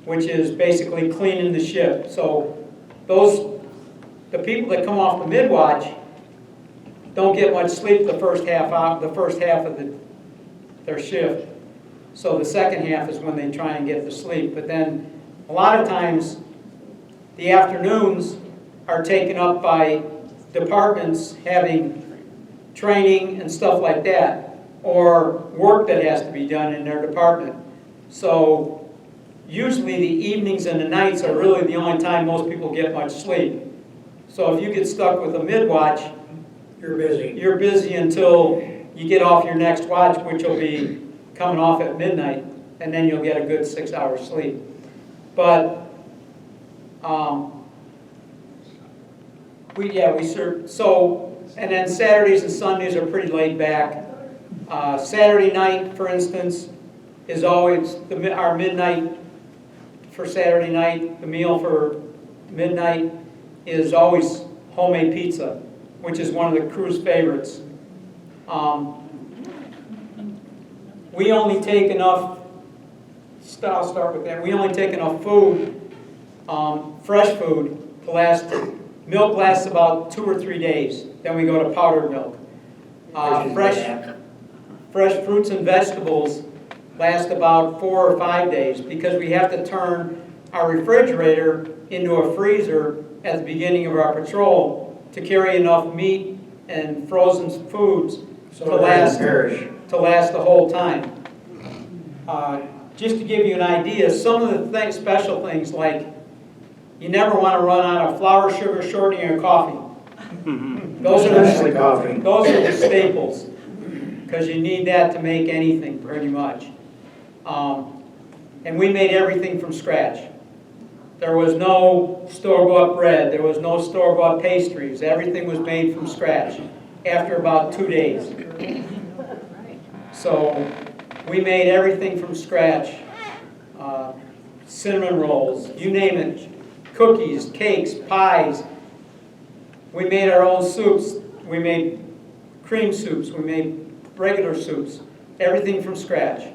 which is basically cleaning the ship. So the people that come off the mid-watch don't get much sleep the first half of their shift. So the second half is when they try and get to sleep. But then a lot of times the afternoons are taken up by departments having training and stuff like that, or work that has to be done in their department. So usually the evenings and the nights are really the only time most people get much sleep. So if you get stuck with a mid-watch, You're busy. you're busy until you get off your next watch, which will be coming off at midnight, and then you'll get a good 6 hours sleep. But we serve, so, and then Saturdays and Sundays are pretty laid back. Saturday night, for instance, is always our midnight for Saturday night. The meal for midnight is always homemade pizza, which is one of the crew's favorites. We only take enough, I'll start with that, we only take enough food, fresh food, to last, milk lasts about 2 or 3 days, then we go to powdered milk. Fresh fruits and vegetables last about 4 or 5 days, because we have to turn our refrigerator into a freezer at the beginning of our patrol to carry enough meat and frozen foods So to it doesn't last perish. the whole time. Just to give you an idea, some of the special things like you never want to run out of flour, sugar, shortening, or coffee. Those Especially coffee. Those are the staples, because you need that to make anything pretty much. And we made everything from scratch. There was no store-bought bread. There was no store-bought pastries. Everything was made from scratch after about 2 days. So we made everything from scratch. Cinnamon rolls, you name it. Cookies, cakes, pies. We made our own soups. We made cream soups. We made regular soups. Everything from scratch.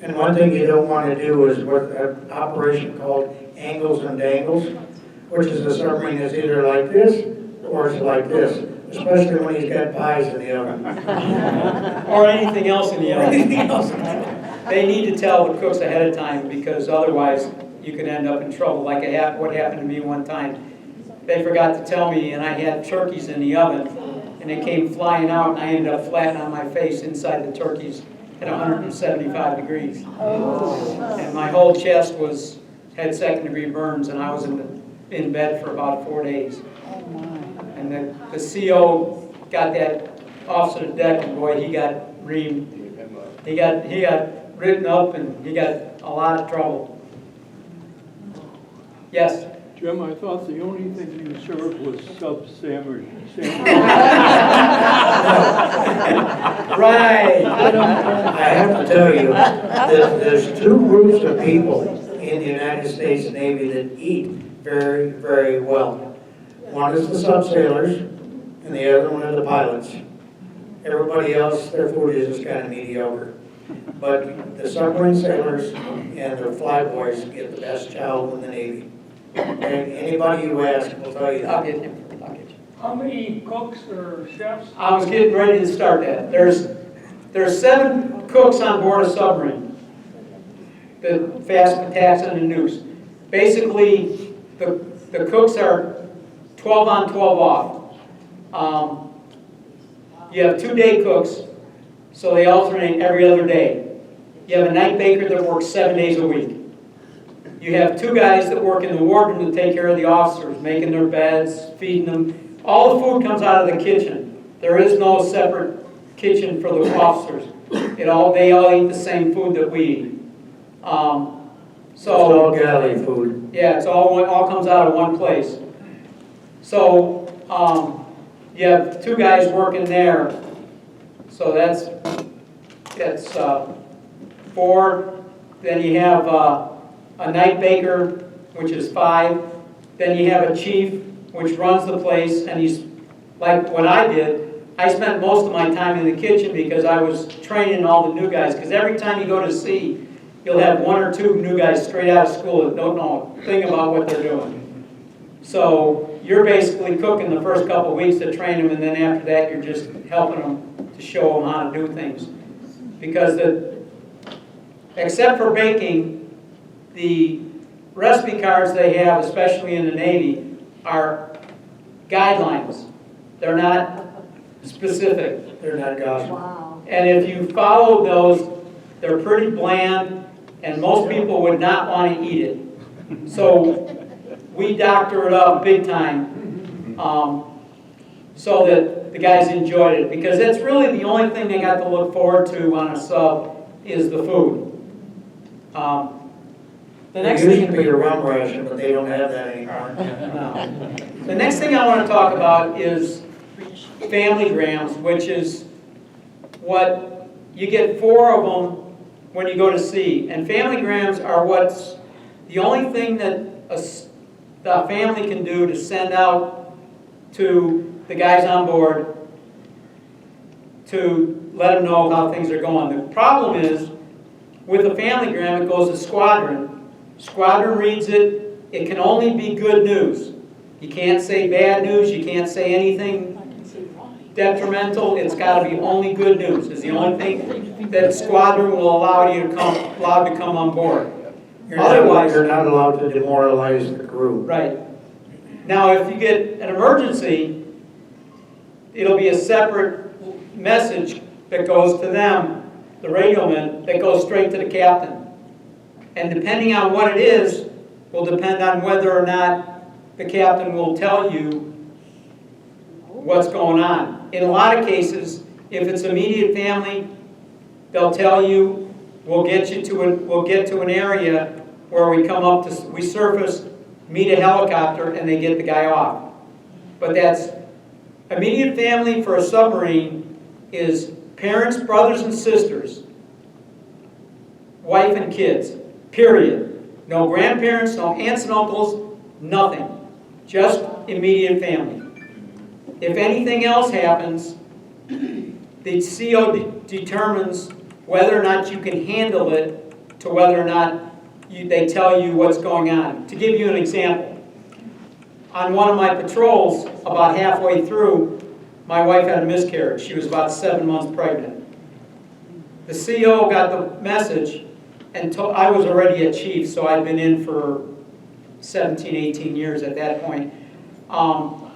And one thing you don't want to do is what an operation called angles and dangles, which is a submarine is either like this or it's like this, especially when he's got pies in the oven. Or anything else in the oven. They need to tell the cooks ahead of time, because otherwise you could end up in trouble. Like what happened to me one time. They forgot to tell me, and I had turkeys in the oven, and they came flying out, and I ended up flat on my face inside the turkeys at 175 degrees. And my whole chest had second-degree burns, and I was in bed for about 4 days. And the CO got that officer to deck, and boy, he got reamed. He got written up, and he got a lot of trouble. Yes? Jim, I thought the only thing you served was sub-sandwich. Right. I have to tell you, there's two groups of people in the United States Navy that eat very, very well. One is the subsailors, and the other one are the pilots. Everybody else, their food is just kind of mediocre. But the submarine sailors and the flyboys get the best chow in the Navy. And anybody you ask will tell you I'll that. get him. How many cooks or chefs? I was getting ready to start that. There's 7 cooks on board a submarine. The fast attacks and the nukes. Basically, the cooks are 12 on, 12 off. You have 2 day cooks, so they alternate every other day. You have a night baker that works 7 days a week. You have 2 guys that work in the wardroom to take care of the officers, making their beds, feeding them. All the food comes out of the kitchen. There is no separate kitchen for the officers. They all eat the same food that we eat. It's all galley food. Yeah, it's all comes out of one place. So you have 2 guys working there. So that's 4. Then you have a night baker, which is 5. Then you have a chief, which runs the place, and he's like what I did. I spent most of my time in the kitchen because I was training all the new guys. Because every time you go to sea, you'll have 1 or 2 new guys straight out of school that don't know a thing about what they're doing. So you're basically cooking the first couple of weeks to train them, and then after that you're just helping them to show them how to do things. Because except for baking, the recipe cards they have, especially in the Navy, are guidelines. They're not specific. They're not gospel. And if you follow those, they're pretty bland, and most people would not want to eat it. So we doctor it up big time so that the guys enjoyed it, because that's really the only thing they got to look forward to on a sub is the food. The next There used thing, to be a rum ration, but they don't have that anymore. no. The next thing I want to talk about is family grams, which is what you get 4 of them when you go to sea. And family grams are what's the only thing that the family can do to send out to the guys on board to let them know how things are going. The problem is, with a family gram, it goes to squadron. Squadron reads it. It can only be good news. You can't say bad news. You can't say anything detrimental. It's got to be only good news. It's the only thing that squadron will allow you to come on board. Otherwise, you're not allowed to demoralize the crew. right. Now, if you get an emergency, it'll be a separate message that goes to them the radioman, that goes straight to the captain. And depending on what it is, will depend on whether or not the captain will tell you what's going on. In a lot of cases, if it's immediate family, they'll tell you, we'll get to an area where we surface, meet a helicopter, and they get the guy off. But that's immediate family for a submarine is parents, brothers and sisters, wife and kids, period. No grandparents, no aunts and uncles, nothing. Just immediate family. If anything else happens, the CO determines whether or not you can handle it to whether or not they tell you what's going on. To give you an example, on one of my patrols, about halfway through, my wife had a miscarriage. She was about 7 months pregnant. The CO got the message, and I was already a chief, so I'd been in for 17, 18 years at that point.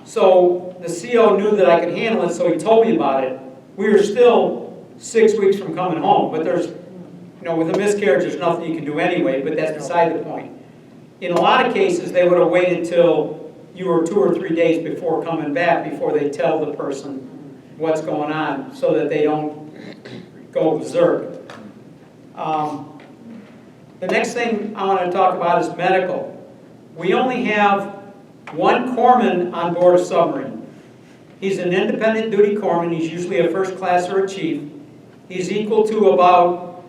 So the CO knew that I could handle it, so he told me about it. We were still 6 weeks from coming home, but with a miscarriage, there's nothing you can do anyway, but that's beside the point. In a lot of cases, they would have waited till you were 2 or 3 days before coming back, before they tell the person what's going on, so that they don't go berserk. The next thing I want to talk about is medical. We only have one corpsman on board a submarine. He's an independent duty corpsman. He's usually a first class or a chief. He's equal to about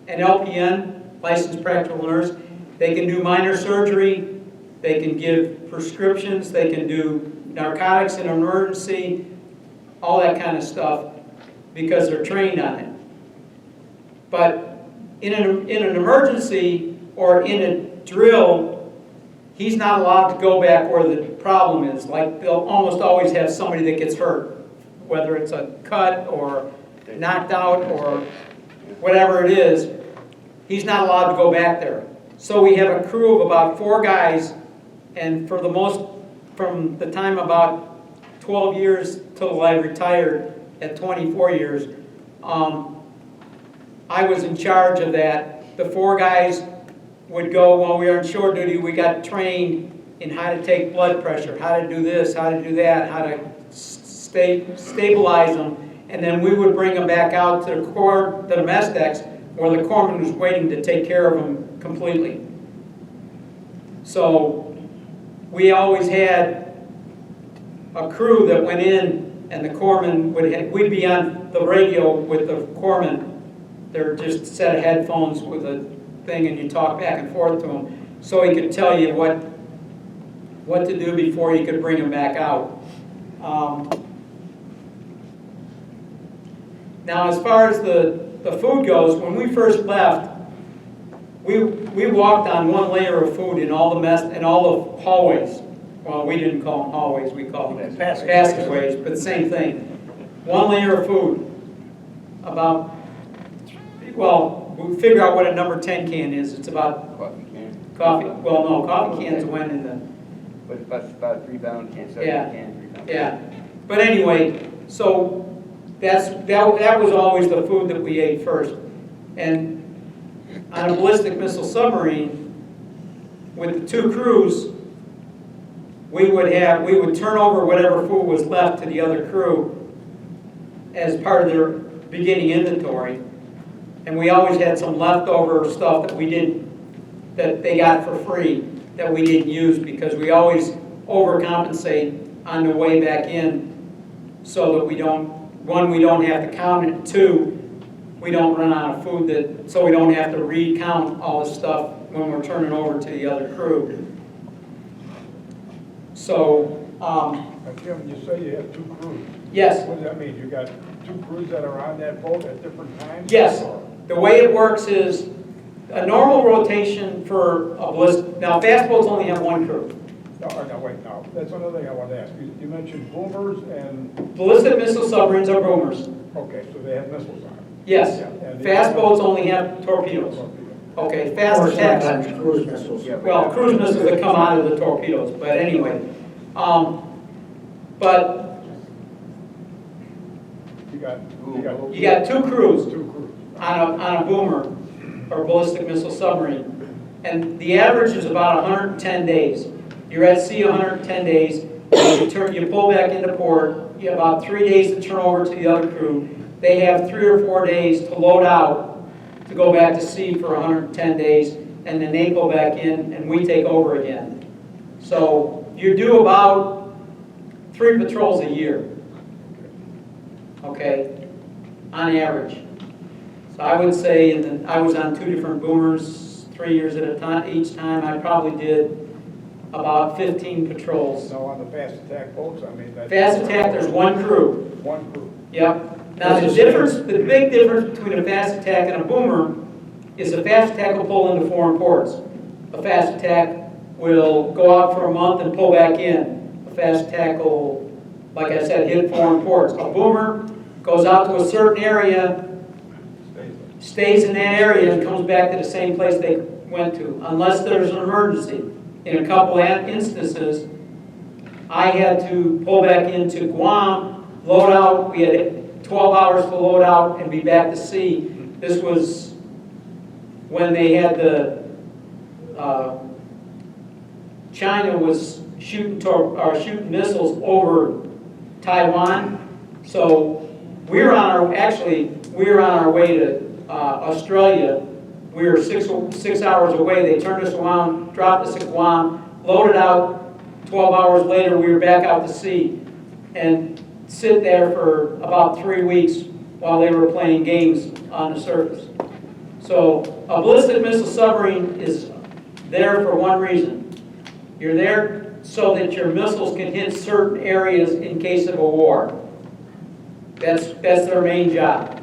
an LPN, licensed practical nurse. They can do minor surgery. They can give prescriptions. They can do narcotics in an emergency, all that kind of stuff, because they're trained on it. But in an emergency or in a drill, he's not allowed to go back where the problem is. Like, they'll almost always have somebody that gets hurt, whether it's a cut or knocked out or whatever it is. He's not allowed to go back there. So we have a crew of about 4 guys, and from the time about 12 years till I retired at 24 years, I was in charge of that. The 4 guys would go, while we were on shore duty, we got trained in how to take blood pressure, how to do this, how to do that, how to stabilize them, and then we would bring them back out to the mess decks where the corpsman was waiting to take care of them completely. So we always had a crew that went in, and the corpsman we'd be on the radio with the corpsman. They're just a set of headphones with a thing, and you talk back and forth to him, so he could tell you what to do before you could bring him back out. Now, as far as the food goes, when we first left, we walked on 1 layer of food in all the hallways. Well, we didn't call them hallways, we called them passageways, but same thing. 1 layer of food. We figure out what a number 10 can is. It's about Coffee can. coffee. Well, no, coffee cans went in the. But about a 3-pound can, 7 Yeah. can, 3 pound. Yeah. But anyway, so that was always the food that we ate first. And on a ballistic missile submarine, with the 2 crews, we would turn over whatever food was left to the other crew as part of their beginning inventory. And we always had some leftover stuff that they got for free that we didn't use, because we always overcompensate on the way back in, so that we don't have to count it, 2, we don't run out of food, so we don't have to recount all the stuff when we're turning over to the other crew. So, Jim, you say you have 2 crews. yes. What does that mean? You got 2 crews that are on that boat at different times? Yes. The way it works is a normal rotation for a ballistic. Now, fast boats only have 1 crew. No, wait, no. That's another thing I wanted to ask. You mentioned boomers and, Ballistic missile submarines are boomers. okay, so they have missiles on them. Yes. Yeah, and Fast boats only have torpedoes. Okay, fast Or attacks. sometimes cruise missiles. Yeah, Well, cruise missiles that come out of the torpedoes, but anyway. But You you You got two crews two crews. on a boomer or ballistic missile submarine. And the average is about 110 days. You're at sea 110 days, you pull back into port, you have about 3 days to turn over to the other crew. They have 3 or 4 days to load out, to go back to sea for 110 days, and then they go back in and we take over again. So you do about 3 patrols a year, okay, on average. So I would say that I was on 2 different boomers, 3 years at a time. Each time I probably did about 15 patrols. So on the fast attack boats, I mean, that's. Fast attack, there's 1 crew. One crew. Yep. Now the big difference between a fast attack and a boomer is a fast attack will pull into foreign ports. A fast attack will go out for a month and pull back in. A fast attack will, like I said, hit foreign ports. A boomer goes out to a certain area, stays in that area, and comes back to the same place they went to, unless there's an emergency. In a couple of instances, I had to pull back into Guam, load out. We had 12 hours to load out and be back to sea. This was when they had the China was shooting missiles over Taiwan. So we were on our way to Australia. We were six hours away. They turned us around, dropped us at Guam, loaded out. 12 hours later, we were back out to sea and sit there for about 3 weeks while they were playing games on the surface. So a ballistic missile submarine is there for one reason. You're there so that your missiles can hit certain areas in case of a war. That's their main job.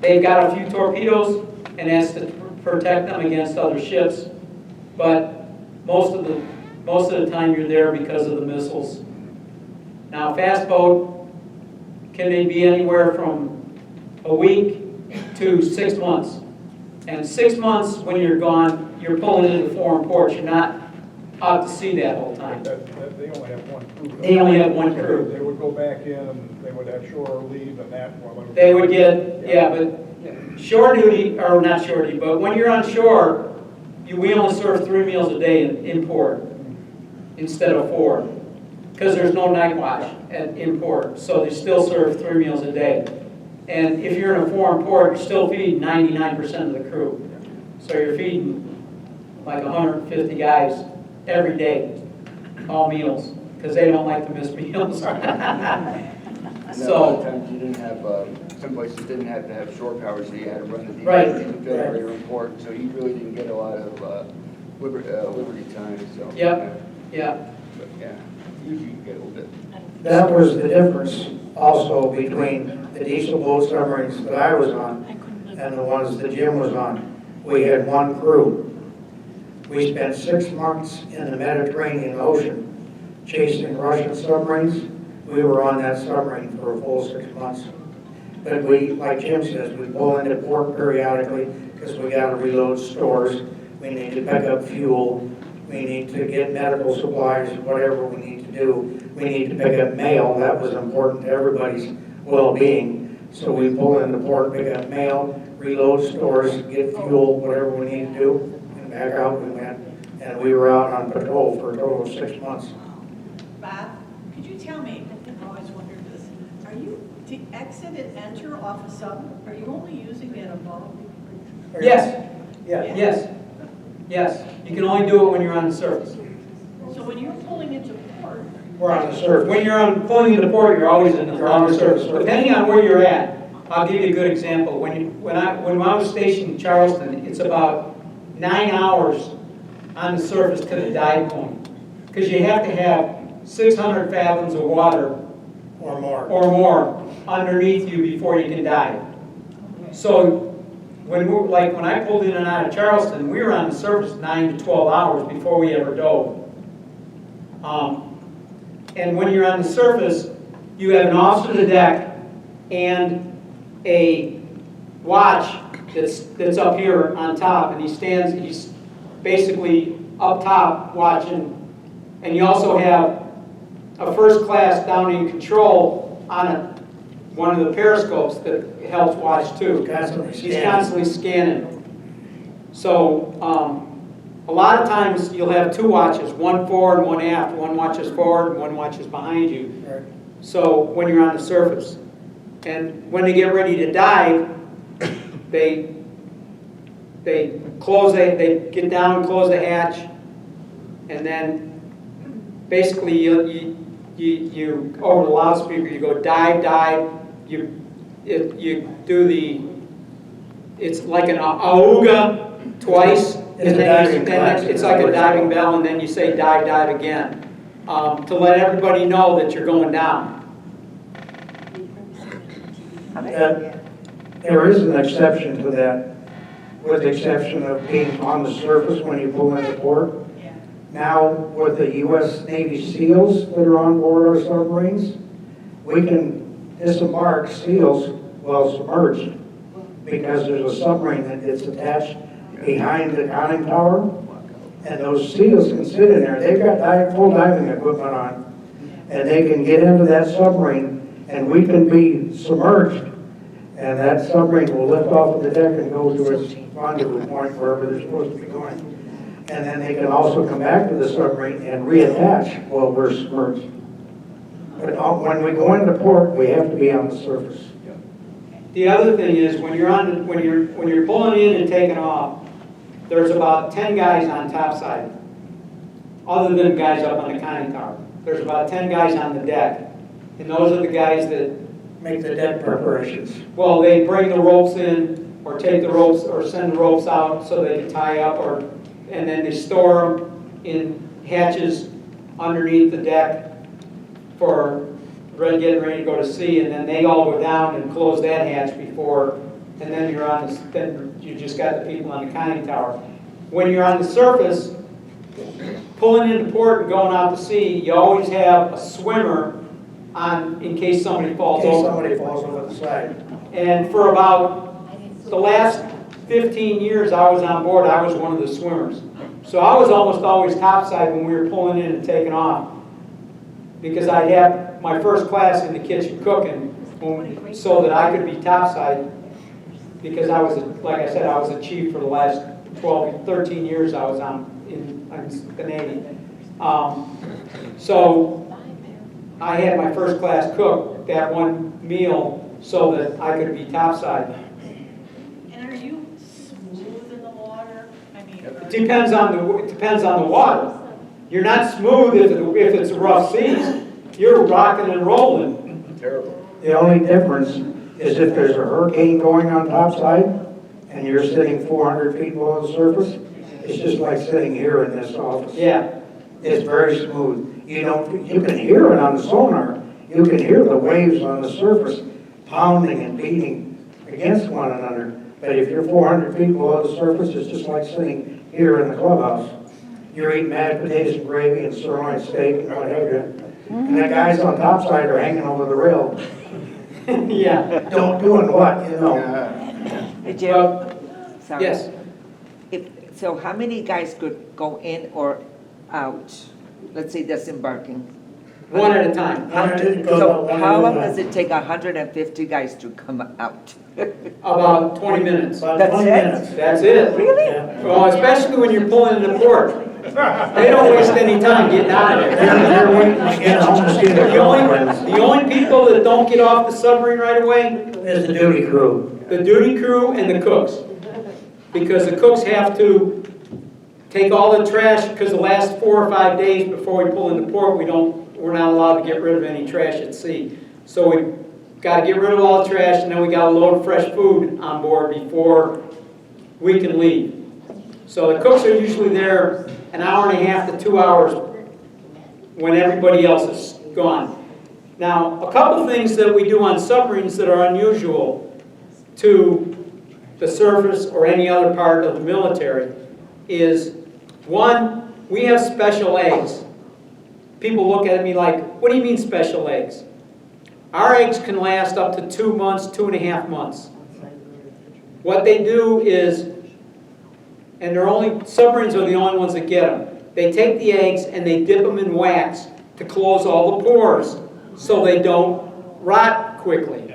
They've got a few torpedoes, and that's to protect them against other ships. But most of the time you're there because of the missiles. Now, fast boat, can they be anywhere from a week to 6 months? And 6 months when you're gone, you're pulling into foreign ports. You're not out to sea that whole time. They only have one crew. They only have one crew. They would go back in and they would have shore leave and that. They would get, yeah, but shore duty, or not shore duty, but when you're on shore, we only serve 3 meals a day in port instead of 4, because there's no night watch in port, so they still serve 3 meals a day. And if you're in a foreign port, you're still feeding 99% of the crew. So you're feeding like 150 guys every day, all meals, because they don't like to miss meals. A lot of times you didn't have, some places didn't have to have shore power, so you had to run the Right. generator in port, so you really didn't get a lot of liberty time, so. Yep. Yeah. But yeah, usually you get a little bit. That was the difference also between the diesel boat submarines that I was on and the ones that Jim was on. We had one crew. We spent 6 months in the Mediterranean Ocean chasing Russian submarines. We were on that submarine for a full 6 months. But we, like Jim says, we pull into port periodically because we got to reload stores. We need to pick up fuel. We need to get medical supplies, whatever we need to do. We need to pick up mail. That was important to everybody's well-being. So we pull into port, pick up mail, reload stores, get fuel, whatever we need to do, and back out we went. And we were out on patrol for a total of 6 months. Bob, could you tell me, I've always wondered this, are you, to exit and enter off a sub, are you only using it above? Yes. Yeah. Yes. Yes. You can only do it when you're on the surface. So when you're pulling into port, We're on the surface. When you're pulling into port, you're always on the surface. Depending on where you're at, I'll give you a good example. When I was stationed in Charleston, it's about 9 hours on the surface to the dive point, because you have to have 600 fathoms of water Or or more underneath you before you can dive. So when I pulled in and out of Charleston, we were on the surface 9 to 12 hours before we ever dove. And when you're on the surface, you have an officer to the deck and a watch that's up here on top, and he's basically up top watching. And you also have a first class down in control on a one of the periscopes that helps watch too. Constantly He's scanning. constantly scanning. So, a lot of times you'll have two watches, one forward, one aft. One watches forward, and one watches behind you. Right. So when you're on the surface. And when they get ready to dive, they get down, close the hatch, and then basically you over the loudspeaker, you go dive, dive, you do the, it's like an auga twice, It's and a diving class. it's like a diving bell, and then you say dive, dive again, to let everybody know that you're going down. There is an exception to that, with the exception of being on the surface when you pull into port. Now, with the U.S. Navy SEALs that are on board our submarines, we can disembark SEALs while submerged, because there's a submarine that gets attached behind the conning tower, and those SEALs can sit in there. They've got full diving equipment on, and they can get into that submarine, and we can be submerged, and that submarine will lift off of the deck and go to its rendezvous point wherever they're supposed to be going. And then they can also come back to the submarine and reattach while we're submerged. But when we go into port, we have to be on the surface. The other thing is when you're pulling in and taking off, there's about 10 guys on topside, other than guys up on the conning tower. There's about 10 guys on the deck, and those are the guys that Make the deck preparations. well, they bring the ropes in, or take the ropes, or send the ropes out so they can tie up, and then they store them in hatches underneath the deck for getting ready to go to sea, and then they all go down and close that hatch before, and then then you just got the people on the conning tower. When you're on the surface, pulling into port and going out to sea, you always have a swimmer on in case somebody falls In case over. somebody falls over the side. And for about the last 15 years I was on board, I was one of the swimmers. So I was almost always topside when we were pulling in and taking off, because I had my first class in the kitchen cooking so that I could be topside, because I was, like I said, I was a chief for the last 13 years I was in the Navy. So I had my first class cook that one meal so that I could be topside. And are you smooth in the water? I mean, It depends on the water. You're not smooth if it's rough seas. You're rocking and rolling. Terrible. The only difference is if there's a hurricane going on topside and you're sitting 400 feet below the surface, it's just like sitting here in this office. Yeah. It's very smooth. You can hear it on the sonar. You can hear the waves on the surface pounding and beating against one another. But if you're 400 feet below the surface, it's just like sitting here in the clubhouse. You're eating mashed potatoes and gravy and sirloin steak and what have you. And the guys on topside are hanging over the rail. Yeah. Doing what, Hey, Jerry, sorry. Yes. So how many guys could go in or out? Let's say disembarking. One at a time. So how long does it take 150 guys to come out? About 20 minutes. About That's 20 it? minutes. That's it. Really? Yeah. Well, especially when you're pulling into port. They don't waste any time getting out of there. They're waiting to get home to see their girlfriends. The only people that don't get off the submarine right away, Is the duty crew. the duty crew and the cooks. Because the cooks have to take all the trash, because the last 4 or 5 days before we pull into port, we're not allowed to get rid of any trash at sea. So we got to get rid of all the trash, and then we got to load fresh food on board before we can leave. So the cooks are usually there an hour and a half to 2 hours when everybody else is gone. Now, a couple things that we do on submarines that are unusual to the surface or any other part of the military is, one, we have special eggs. People look at me like, what do you mean special eggs? Our eggs can last up to 2 months, 2.5 months. What they do is, and submarines are the only ones that get them. They take the eggs and they dip them in wax to close all the pores so they don't rot quickly.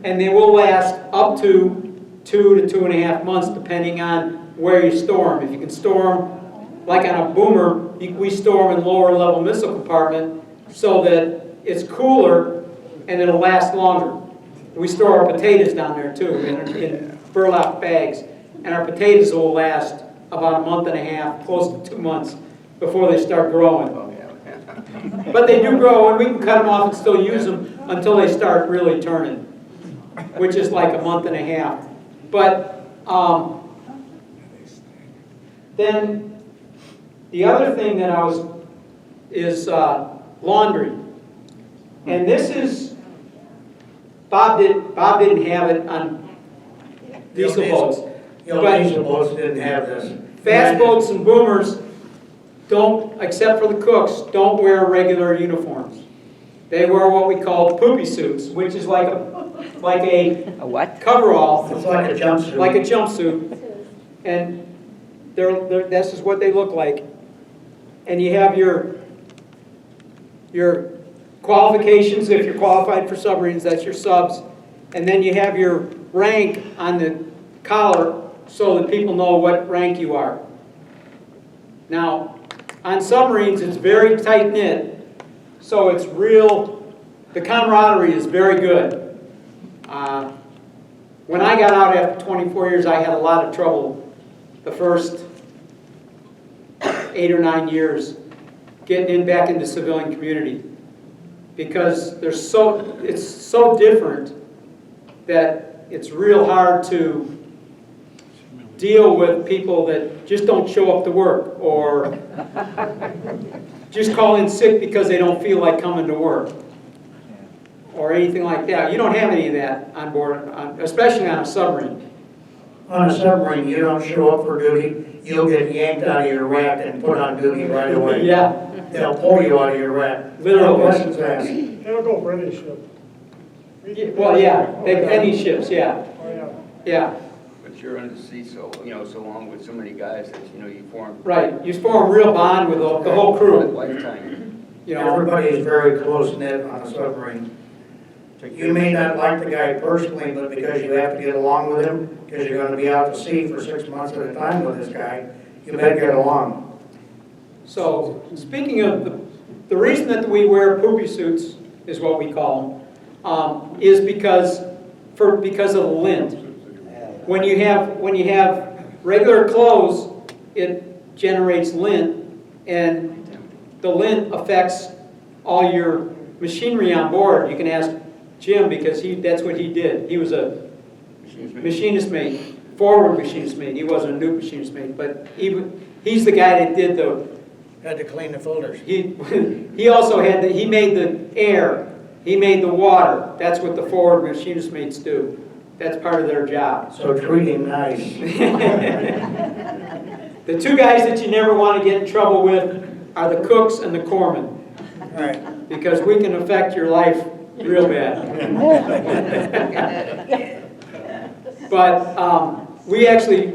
and they will last up to 2 to 2.5 months, depending on where you store them. If you can store them, like on a boomer, we store them in lower level missile compartment so that it's cooler and it'll last longer. We store our potatoes down there too, in burlap bags, and our potatoes will last about 1.5 months, close to 2 months, before they start growing. But they do grow, and we can cut them off and still use them until they start really turning, which is like 1.5 months. But then the other thing that is laundry. And this is, Bob didn't have it on diesel boats. The old diesel boats didn't have this. Fast boats and boomers don't, except for the cooks, don't wear regular uniforms. They wear what we call poopy suits, which is like a what? coverall. It's like a jumpsuit. Like a jumpsuit. And this is what they look like. And you have your qualifications. If you're qualified for submarines, that's your subs. And then you have your rank on the collar so that people know what rank you are. Now, on submarines, it's very tight-knit, so it's real, the camaraderie is very good. When I got out after 24 years, I had a lot of trouble the first 8 or 9 years getting back into civilian community, because it's so different that it's real hard to deal with people that just don't show up to work, or just call in sick because they don't feel like coming to work, or anything like that. You don't have any of that on board, especially on a submarine. On a submarine, you don't show up for duty, you'll get yanked out of your rack and put on duty right away. Yeah, They'll pull you out of your rack. Literally. No questions asked. It'll go for any ship. well, yeah, any ships, yeah, Oh, yeah. yeah. But you're under the sea so long with so many guys that, you form. Right, you form a real bond with the whole crew. Lifetime. You know, Everybody is very close-knit on a submarine. You may not like the guy personally, but because you have to get along with him, because you're going to be out to sea for 6 months at a time with this guy, you better get along. so speaking of the reason that we wear poopy suits, is what we call them, is because of the lint. When you have regular clothes, it generates lint, and the lint affects all your machinery on board. You can ask Jim, because that's what he did. He was a machinist mate, forward machinist mate. He wasn't a new machinist mate, but he's the guy that did Had to clean the filters. he also he made the air, he made the water. That's what the forward machinist mates do. That's part of their job. So treat him nice. The two guys that you never want to get in trouble with are the cooks and the corpsmen, Right. because we can affect your life real bad. But we actually,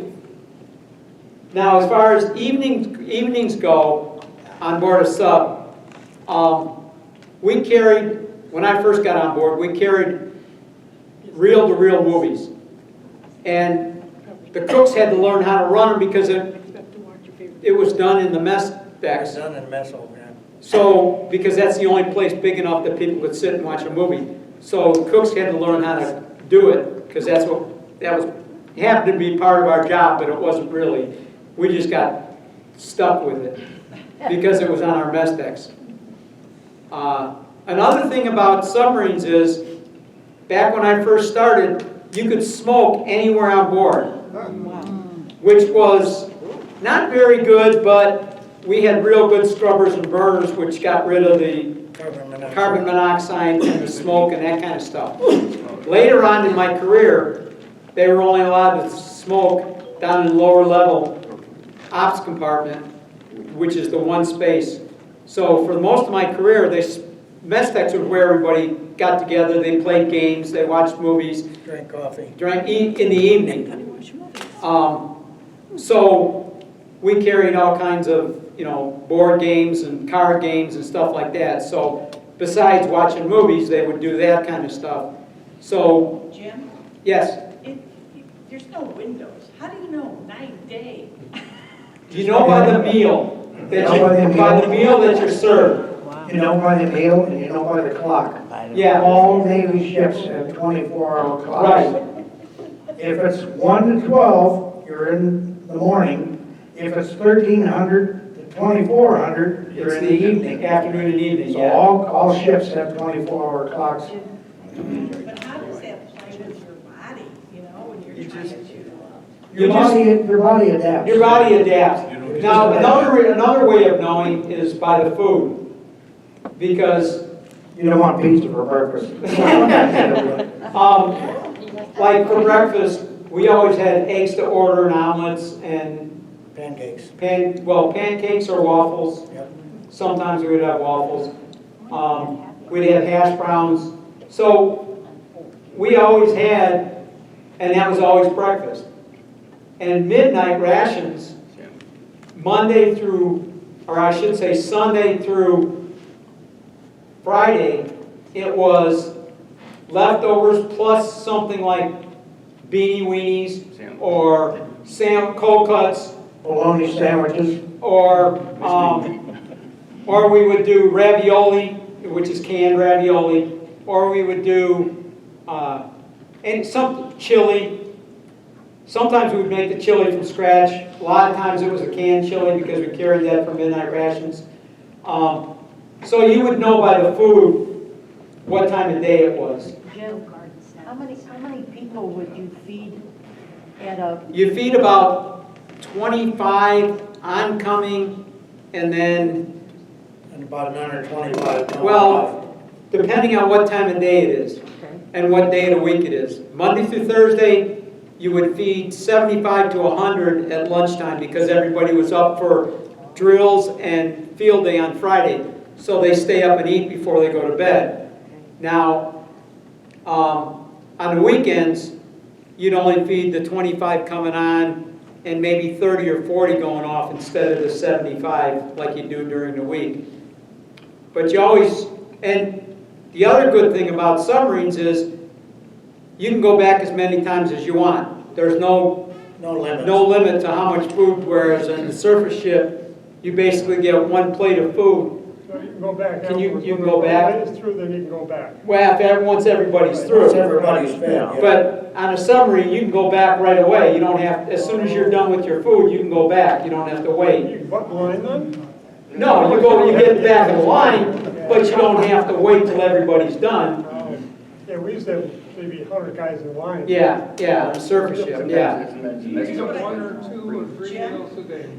now as far as evenings go on board a sub, we carried, when I first got on board, we carried reel-to-reel movies. And the cooks had to learn how to run them because it was done in the mess decks. Done in mess hall, yeah. So, because that's the only place big enough that people could sit and watch a movie. So cooks had to learn how to do it, because that happened to be part of our job, but it wasn't really. We just got stuck with it because it was on our mess decks. Another thing about submarines is, back when I first started, you could smoke anywhere on board, which was not very good, but we had real good scrubbers and burners, which got rid of the carbon monoxide and the smoke and that kind of stuff. Later on in my career, they were only allowed to smoke down in lower level ops compartment, which is the one space. So for most of my career, mess decks was where everybody got together, they played games, they watched movies. Drink coffee. In the evening. So we carried all kinds of, board games and card games and stuff like that. So besides watching movies, they would do that kind of stuff. So, Jim, yes, there's no windows. How do you know night, day? you know by the meal, by the meal that you're served. You know by the meal and you know by the clock. Yeah. All Navy ships have 24-hour clocks. Right. If it's 1 to 12, you're in the morning. If it's 1300 to 2400, you're in the evening. Afternoon and evening, So yeah. all ships have 24-hour clocks. But how does that play with your body, you know, when you're trying to do Your body adapts. Your body adapts. Now, another way of knowing is by the food. Because, You don't want pizza for breakfast. like for breakfast, we always had eggs to order and omelets and Pancakes. pancakes or waffles. Yep. Sometimes we would have waffles. We'd have hash browns. So we always had, and that was always breakfast. And midnight rations, Monday through, or I should say Sunday through Friday, it was leftovers plus something like beanie weenies or cold cuts, Bologna sandwiches. or we would do ravioli, which is canned ravioli, or we would do and some chili. Sometimes we would make the chili from scratch. A lot of times it was a canned chili because we carried that for midnight rations. So you would know by the food what time of day it was. Jim, how many people would you feed at a? You feed about 25 oncoming, and then, And about another 25. well, depending on what time of day it is and what day of the week it is. Monday through Thursday, you would feed 75 to 100 at lunchtime because everybody was up for drills and field day on Friday. So they stay up and eat before they go to bed. Now, on the weekends, you'd only feed the 25 coming on and maybe 30 or 40 going off instead of the 75 like you do during the week. But you always, and the other good thing about submarines is you can go back as many times as you want. There's no limit to how much food, whereas in the surface ship, you basically get one plate of food. So you can go back. You can go back? When it's through, then you can go back. Well, once everybody's through. Once everybody's fed. Yeah. But on a submarine, you can go back right away. You don't have, as soon as you're done with your food, you can go back. You don't have to wait. You can butt line then? No, you get back in the line, but you don't have to wait till everybody's done. Yeah, we used to have maybe 100 guys in line. Yeah, on a surface ship, yeah. It's a One or two or three meals a day.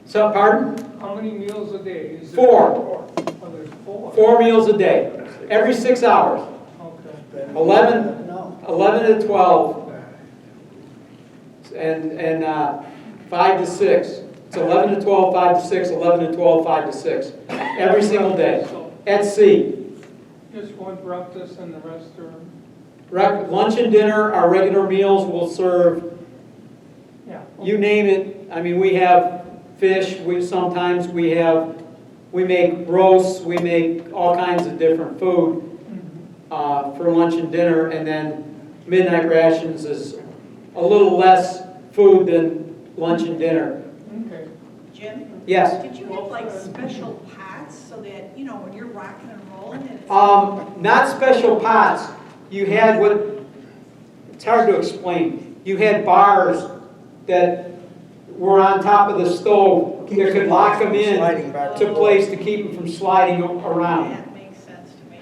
So, pardon? How many meals a day? 4. Oh, there's 4. 4 meals a day, every 6 hours. Okay. 11 to 12, and 5 to 6. It's 11 to 12, 5 to 6, 11 to 12, 5 to 6, every single day, at sea. Just one breakfast and the rest are? Lunch and dinner, our regular meals will serve, Yeah. you name it. I mean, we have fish, sometimes we make roasts, we make all kinds of different food for lunch and dinner, and then midnight rations is a little less food than lunch and dinner. Okay. Jim? Yes? Did you have like special pots so that, you know, when you're rocking and rolling and it's... Not special pots. You had it's hard to explain. You had bars that were on top of the stove that could lock them in to place to keep them from sliding around. That makes sense to me.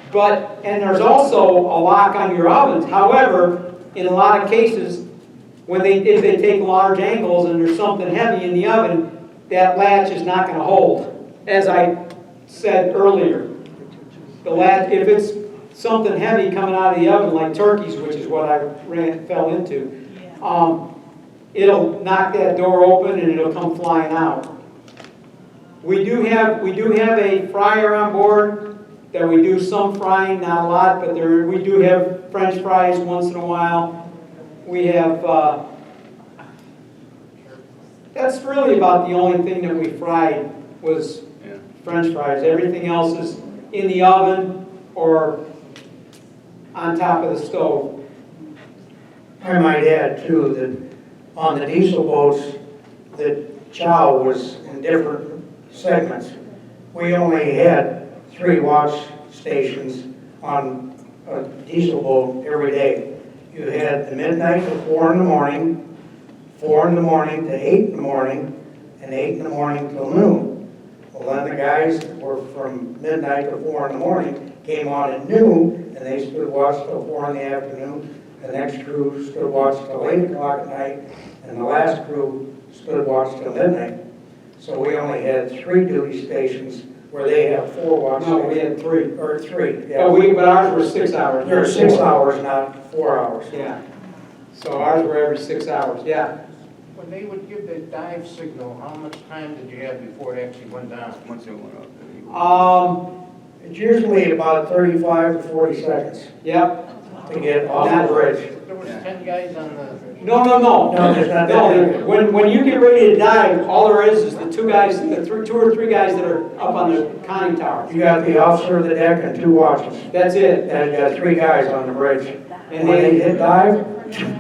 And there's also a lock on your ovens. However, in a lot of cases, if they take large angles and there's something heavy in the oven, that latch is not going to hold. As I said earlier, the latch, if it's something heavy coming out of the oven, like turkeys, which is what I fell into, it'll knock that door open and it'll come flying out. We do have a fryer on board that we do some frying, not a lot, but we do have French fries once in a while. We have, that's really about the only thing that we fried was French fries. Everything else is in the oven or on top of the stove. I might add too, that on the diesel boats, the chow was in different segments. We only had 3 watch stations on a diesel boat every day. You had the midnight to 4 in the morning, 4 in the morning to 8 in the morning, and 8 in the morning till noon. Well, then the guys that were from midnight to 4 in the morning came on at noon, and they stood watch till 4 in the afternoon. The next crew stood watch till 8 o'clock at night, and the last crew stood watch till midnight. So we only had 3 duty stations where they have 4 watch No, stations. we had 3. Or 3, yeah. But ours were 6 hours. They're 6 hours, not 4 hours. Yeah. So ours were every 6 hours, yeah. When they would give the dive signal, how much time did you have before it actually went down? Once it went up. It's usually about 35 to 40 seconds Yep. to get off the bridge. There was 10 guys on the... No. No, there's not that many. When you get ready to dive, all there is the 2 guys, the 2 or 3 guys that are up on the conning tower. You got the officer of the deck and 2 watches. That's it. And you got 3 guys on the bridge. And When they they, hit dive,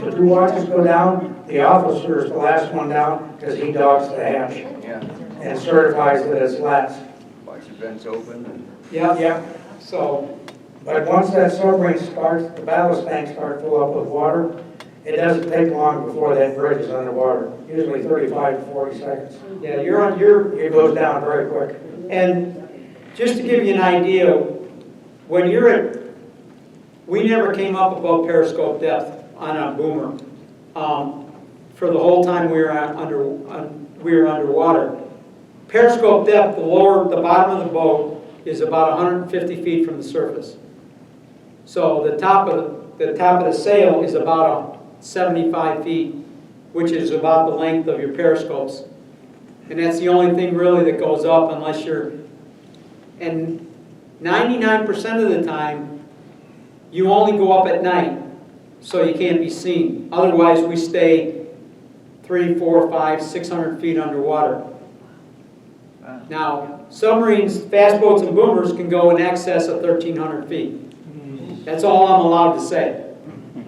the 2 watches go down, the officer is the last one down because he dogs the hatch Yeah. and certifies that it's last. Watch the vents open and. yeah. So, But once that submarine starts, the ballast tanks start to fill up with water, it doesn't take long before that bridge is underwater, usually 35 to 40 seconds. yeah, you're It goes down very quick. and just to give you an idea, when you're at, we never came up above periscope depth on a boomer. For the whole time we were underwater. Periscope depth, the bottom of the boat is about 150 feet from the surface. So the top of the sail is about 75 feet, which is about the length of your periscopes. And that's the only thing really that goes up unless you're, and 99% of the time, you only go up at night, so you can't be seen. Otherwise, we stay 3, 4, 5, 600 feet underwater. Now, submarines, fast boats, and boomers can go in excess of 1,300 feet. That's all I'm allowed to say.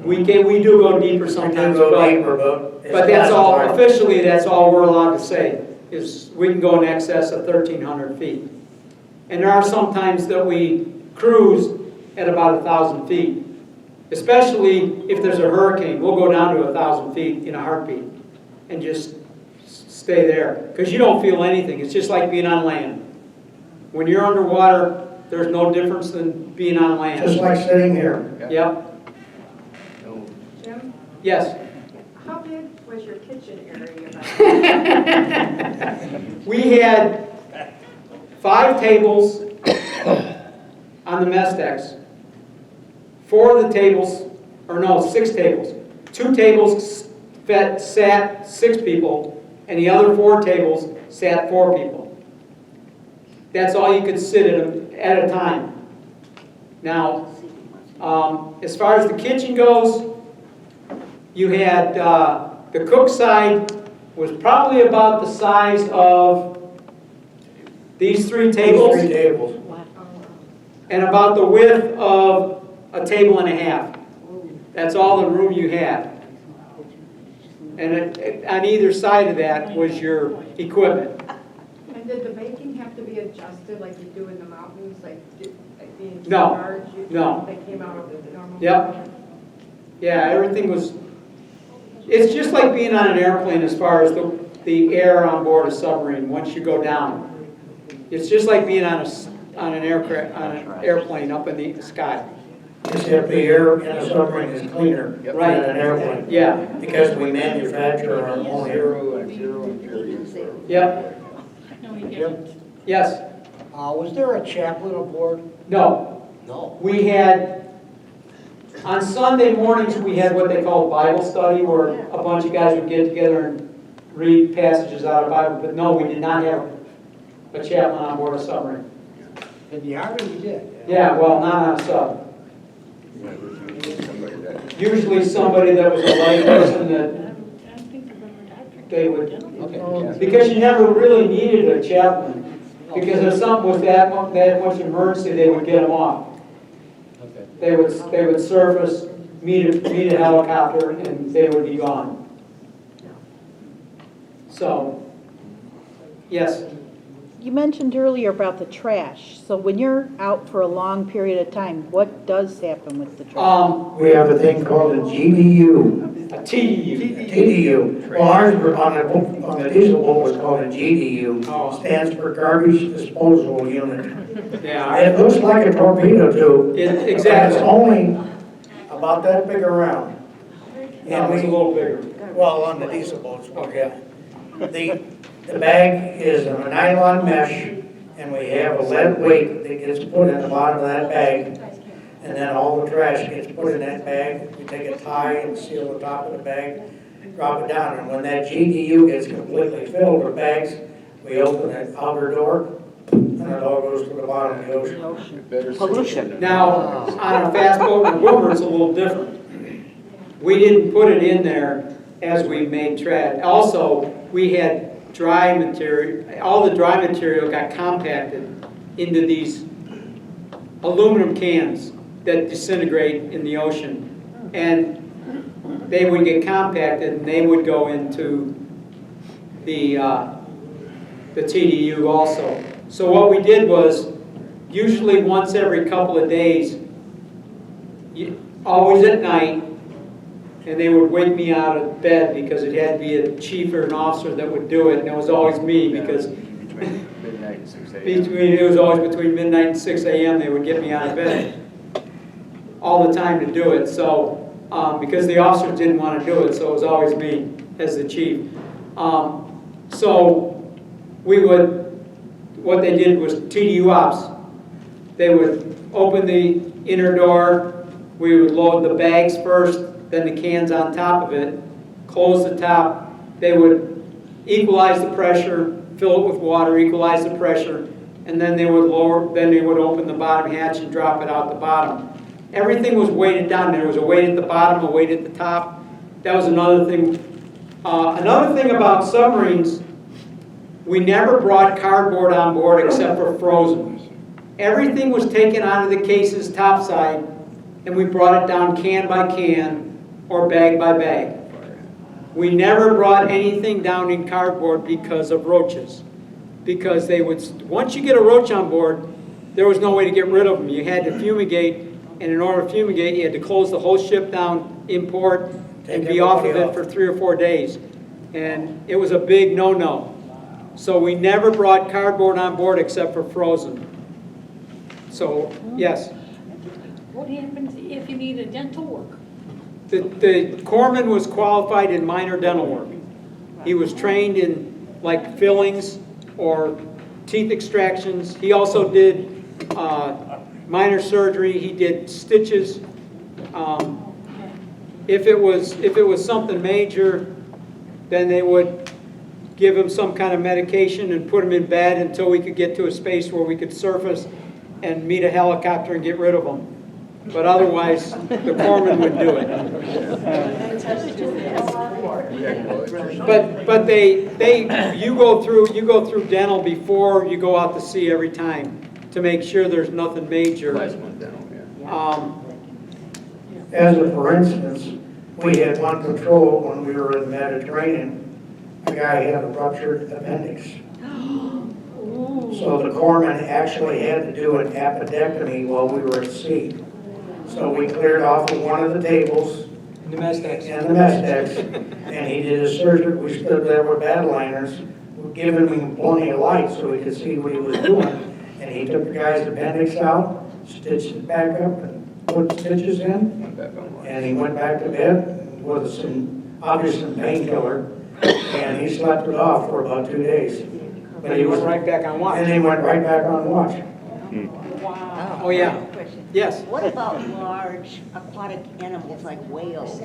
We do go deeper sometimes, but that's all, officially, that's all we're allowed to say, is we can go in excess of 1,300 feet. And there are some times that we cruise at about 1,000 feet. Especially if there's a hurricane, we'll go down to 1,000 feet in a heartbeat and just stay there. Because you don't feel anything. It's just like being on land. When you're underwater, there's no difference than being on land. Just like sitting here. Yep. Jim, Yes. how big was your kitchen area? We had 5 tables on the mess decks. 4 of the tables, or no, 6 tables. 2 tables sat 6 people, and the other 4 tables sat 4 people. That's all you could sit at a time. Now, as far as the kitchen goes, you had the cook side was probably about the size of these 3 tables. 3 tables. And about the width of a table and a half. That's all the room you had. And on either side of that was your equipment. And did the baking have to be adjusted like you do in the mountains, like being too No, large? no. They came out of the normal? Yep. Yeah, everything was, it's just like being on an airplane as far as the air on board a submarine once you go down. It's just like being on an airplane up in the sky. Except the air in a submarine is cleaner than Right. an airplane. Yeah. Because we manufacture our own air. Zero and periods. Yep. Yes. Was there a chaplain aboard? No. No. We had, on Sunday mornings, we had what they call Bible study, where a bunch of guys would get together and read passages out of the Bible. But no, we did not have a chaplain on board a submarine. In the Army, you did. Yeah, well, not on a sub. Usually somebody that was a lay person that they would, because you never really needed a chaplain. Because if something was that much emergency, they would get them off. Okay. they would surface, meet a helicopter, and they would be gone. So, yes. You mentioned earlier about the trash. So when you're out for a long period of time, what does happen with the trash? We have a thing called a GDU. A TDU. TDU. Well, ours on the diesel boat was called a GDU. Oh. Stands for Garbage Disposal Unit. Yeah. It looks like a torpedo tube. Exactly. It's only about that big around. No, it's a little bigger. Well, on the diesel boats, yeah. The bag is a nylon mesh, and we have a lead weight that gets put in the bottom of that bag, and then all the trash gets put in that bag. We take a tie and seal the top of the bag, drop it down, and when that GDU gets completely filled with bags, we open that outer door, and it all goes to the bottom of the ocean. Pollution. Now, on a fast boat in Wilbur, it's a little different. We didn't put it in there as we made trash. Also, we had dry material, all the dry material got compacted into these aluminum cans that disintegrate in the ocean. And they would get compacted and they would go into the TDU also. So what we did was, usually once every couple of days, always at night, and they would wake me out of bed because it had to be a chief or an officer that would do it, and it was always me because Between midnight and 6 a.m. it was always between midnight and 6 a.m. they would get me out of bed all the time to do it. So because the officers didn't want to do it, so it was always me as the chief. So we would, what they did was TDU ops. They would open the inner door, we would load the bags first, then the cans on top of it, close the top. They would equalize the pressure, fill it with water, equalize the pressure, and then they would open the bottom hatch and drop it out the bottom. Everything was weighted down. There was a weight at the bottom, a weight at the top. That was another thing. Another thing about submarines, we never brought cardboard on board except for frozen. Everything was taken out of the cases topside, and we brought it down can by can or bag by bag. We never brought anything down in cardboard because of roaches. Because they would, once you get a roach on board, there was no way to get rid of them. You had to fumigate, and in order to fumigate, you had to close the whole ship down in port and be off of it for 3 or 4 days. And it was a big no-no. So we never brought cardboard on board except for frozen. So, yes. What happens if you need a dental work? The corpsman was qualified in minor dental work. He was trained in like fillings or teeth extractions. He also did minor surgery. He did stitches. If it was something major, then they would give him some kind of medication and put him in bed until we could get to a space where we could surface and meet a helicopter and get rid of him. But otherwise, the corpsman would do it. But you go through dental before you go out to sea every time to make sure there's nothing major. As a for instance, we had one patrol when we were in the Mediterranean. A guy had a ruptured appendix. So the corpsman actually had to do an appendectomy while we were at sea. So we cleared off of one of the tables In the mess decks. and the mess decks, and he did his surgery. We stood there with battle liners, giving him plenty of light so we could see what he was doing. And he took the guy's appendix out, stitched it back up, and put stitches in. And he went back to bed with some painkiller, and he slept it off for about 2 days. But he went right back on watch. And he went right back on watch. Wow. Oh, yeah. Yes. What about large aquatic animals like whales?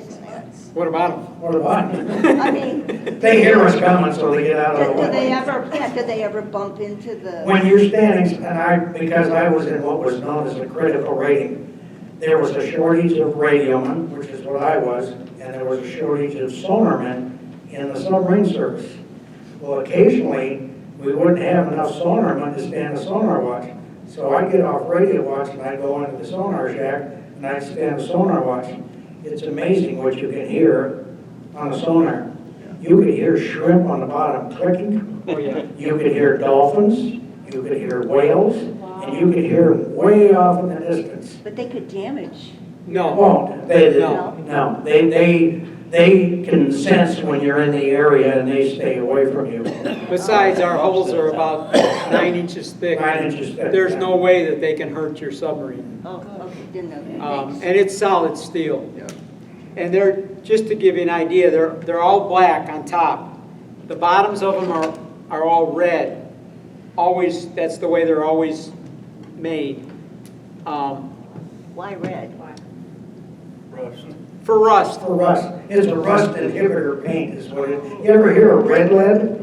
What about him? What about it? I mean, They hear us coming, so they get out of the way. do they ever bump into the? When you're standing, because I was in what was known as the critical rating, there was a shortage of radiomen, which is what I was, and there was a shortage of sonarmen in the submarine service. Well, occasionally, we wouldn't have enough sonarmen to stand a sonar watch. So I'd get off radio watch and I'd go into the sonar shack and and I stand a sonar watch. It's amazing what you can hear on a sonar. You could hear shrimp on the bottom clicking. Oh, yeah. You could hear dolphins. You could hear whales. And you could hear them way off in the distance. But they could damage. No. Oh, they can sense when you're in the area and they stay away from you. Besides, our hulls are about 9 inches thick. 9 inches thick. There's no way that they can hurt your submarine. Oh, okay, didn't know that. And it's solid steel. Yeah. And they're, just to give you an idea, they're all black on top. The bottoms of them are all red. Always, that's the way they're always made. Why red? For rust. For rust. It's a rust inhibitor paint is what it, you ever hear of red lead?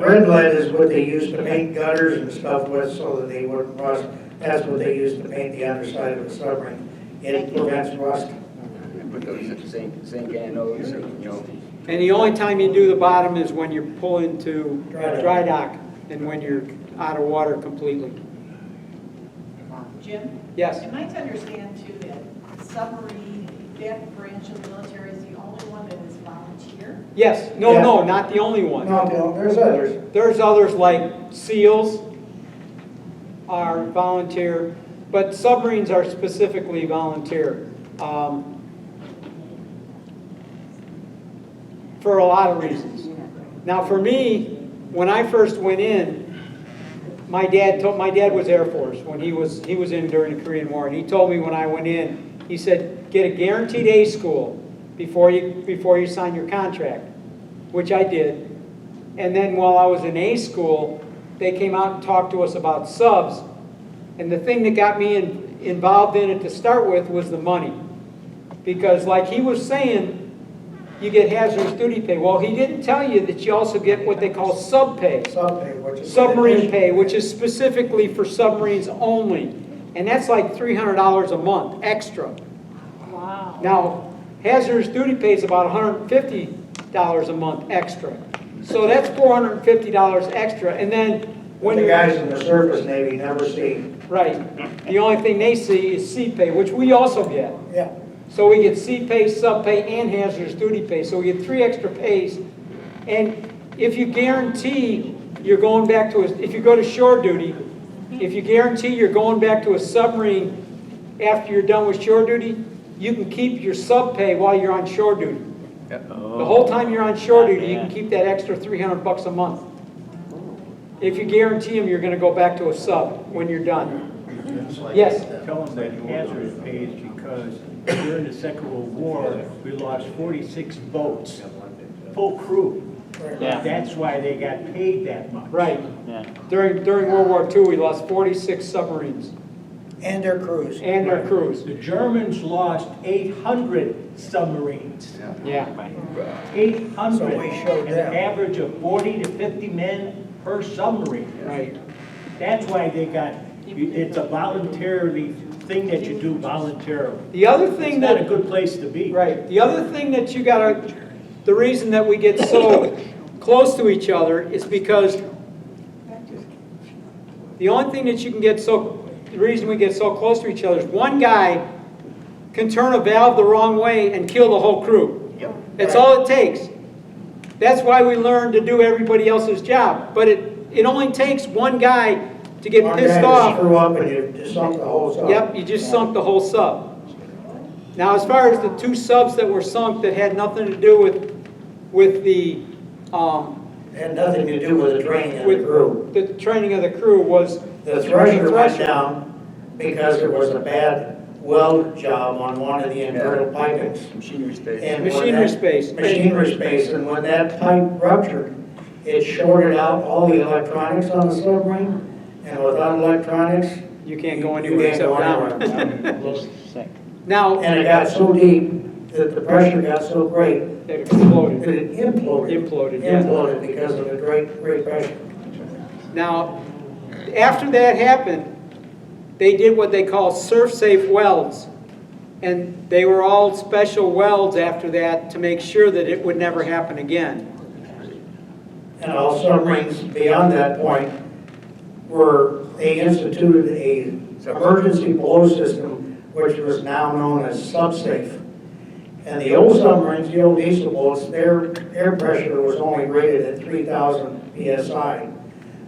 Red lead is what they used to paint gutters and stuff with so that they wouldn't rust. That's what they used to paint the underside of the submarine. It prevents rust. Put those at the zinc anodes, you know. And the only time you do the bottom is when you pull into dry dock and when you're out of water completely. Jim? Yes. Am I to understand too that submarine, that branch of the military is the only one that is volunteer? Yes. No, not the only one. No, there's others. There's others like SEALs are volunteer, but submarines are specifically volunteer. For a lot of reasons. Now for me, when I first went in, my dad was Air Force when he was in during the Korean War, and he told me when I went in, he said, get a guaranteed A school before you sign your contract, which I did. And then while I was in A school, they came out and talked to us about subs, and the thing that got me involved in it to start with was the money, because like he was saying, you get hazardous duty pay. Well, he didn't tell you that you also get what they call sub pay. Submarine pay, which is specifically for submarines only. And that's like $300 a month extra. Wow. Now, hazardous duty pay is about $150 a month extra. So that's $450 extra. And then when the guys in the surface Navy never see. Right. The only thing they see is sea pay, which we also get. Yeah. So we get sea pay, sub pay, and hazardous duty pay. So we get 3 extra pays. And if you guarantee you're going back to if you go to shore duty, if you guarantee you're going back to a submarine after you're done with shore duty, you can keep your sub pay while you're on shore duty. Yep. The whole time you're on shore duty, you can keep that extra $300 a month. If you guarantee them you're going to go back to a sub when you're done. Yes? Tell them that hazardous pays because during the Second World War, we lost 46 boats, full crew. Yeah. That's why they got paid that much. Right. During World War II, we lost 46 submarines. And their crews. And their crews. The Germans lost 800 submarines. Yeah. 800. So we showed An them. average of 40 to 50 men per submarine. Right. That's why they got, it's a voluntary thing that you do voluntarily. The other thing It's not a good place to be. Right. The other thing that you gotta, the reason that we get so close to each other is because the only thing that you can get the reason we get so close to each other is one guy can turn a valve the wrong way and kill the whole crew. Yep. That's all it takes. That's why we learn to do everybody else's job. But it only takes one guy to get pissed off. Screw up and you just sunk the whole sub. Yep, you just sunk the whole sub. Now, as far as the 2 subs that were sunk that had nothing to do with the Had nothing to do with the training of the crew. the training of the crew was The thresher went down because there was a bad weld job on one of the internal pipings. Machinery space. And when Machinery that- space. Machinery space, and when that pipe ruptured, it shorted out all the electronics on the submarine, and without electronics, you can't go you anywhere can't except go down. anywhere. Now, And it got so deep that the pressure got so great it exploded. that it imploded. Imploded, yeah. Imploded because of the great pressure. Now, after that happened, they did what they call surf-safe welds. And they were all special welds after that to make sure that it would never happen again. And all submarines beyond that point they instituted a emergency blow system which was now known as subsafe. And the old submarines, the old diesel boats, their air pressure was only rated at 3,000 psi.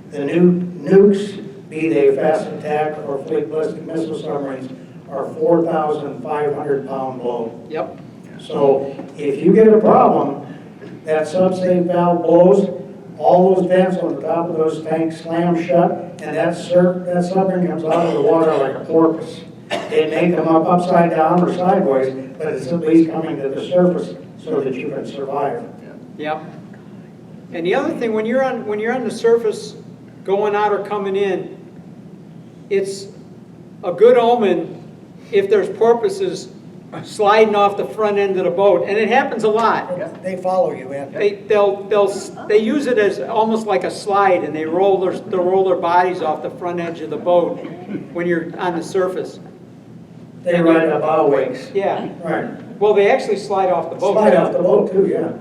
The new nukes, be they fast attack or fleet ballistic missile submarines, are 4,500 pound below. Yep. So if you get a problem, that subsafe valve blows, all those vents on the top of those tanks slam shut, and that submarine comes out of the water like a porpoise. It may come up upside down or sideways, but it's at least coming to the surface so that you can survive. Yep. And the other thing, when you're on the surface, going out or coming in, it's a good omen if there's porpoises sliding off the front end of the boat, and it happens a lot. They follow you in. They use it as almost like a slide, and they roll their bodies off the front edge of the boat when you're on the surface. They ride the bow wakes. Yeah. Right. Well, they actually slide off the boat. Slide off the boat too, yeah.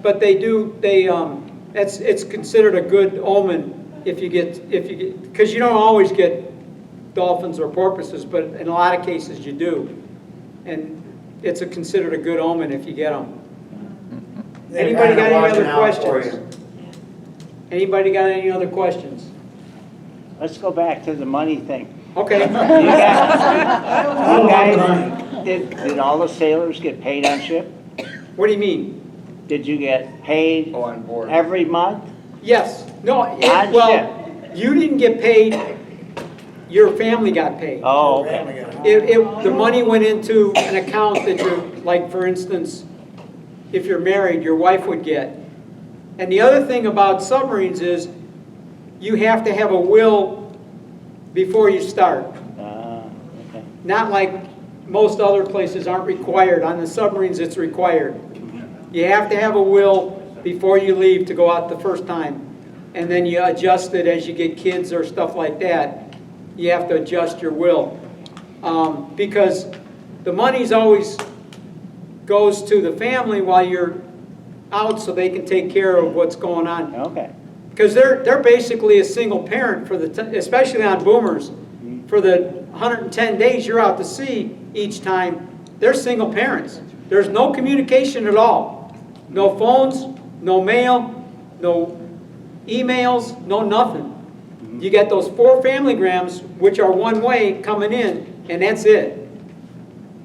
But they do, it's considered a good omen if you get, because you don't always get dolphins or porpoises, but in a lot of cases you do. And it's considered a good omen if you get them. Anybody got any other questions? Anybody got any other questions? Let's go back to the money thing. Okay. Did all the sailors get paid on ship? What do you mean? Did you get paid on board every month? Yes. No, On well, you didn't get paid. Your family got paid. Oh, okay. The money went into an account that you're, like for instance, if you're married, your wife would get. And the other thing about submarines is you have to have a will before you start. Okay. Not like most other places aren't required. On the submarines, it's required. You have to have a will before you leave to go out the first time. And then you adjust it as you get kids or stuff like that. You have to adjust your will. Because the money's always goes to the family while you're out so they can take care of what's going on. Okay. Because they're basically a single parent for especially on boomers. For the 110 days you're out to sea each time, they're single parents. There's no communication at all. No phones, no mail, no emails, no nothing. You get those 4 familygrams, which are one way coming in, and that's it.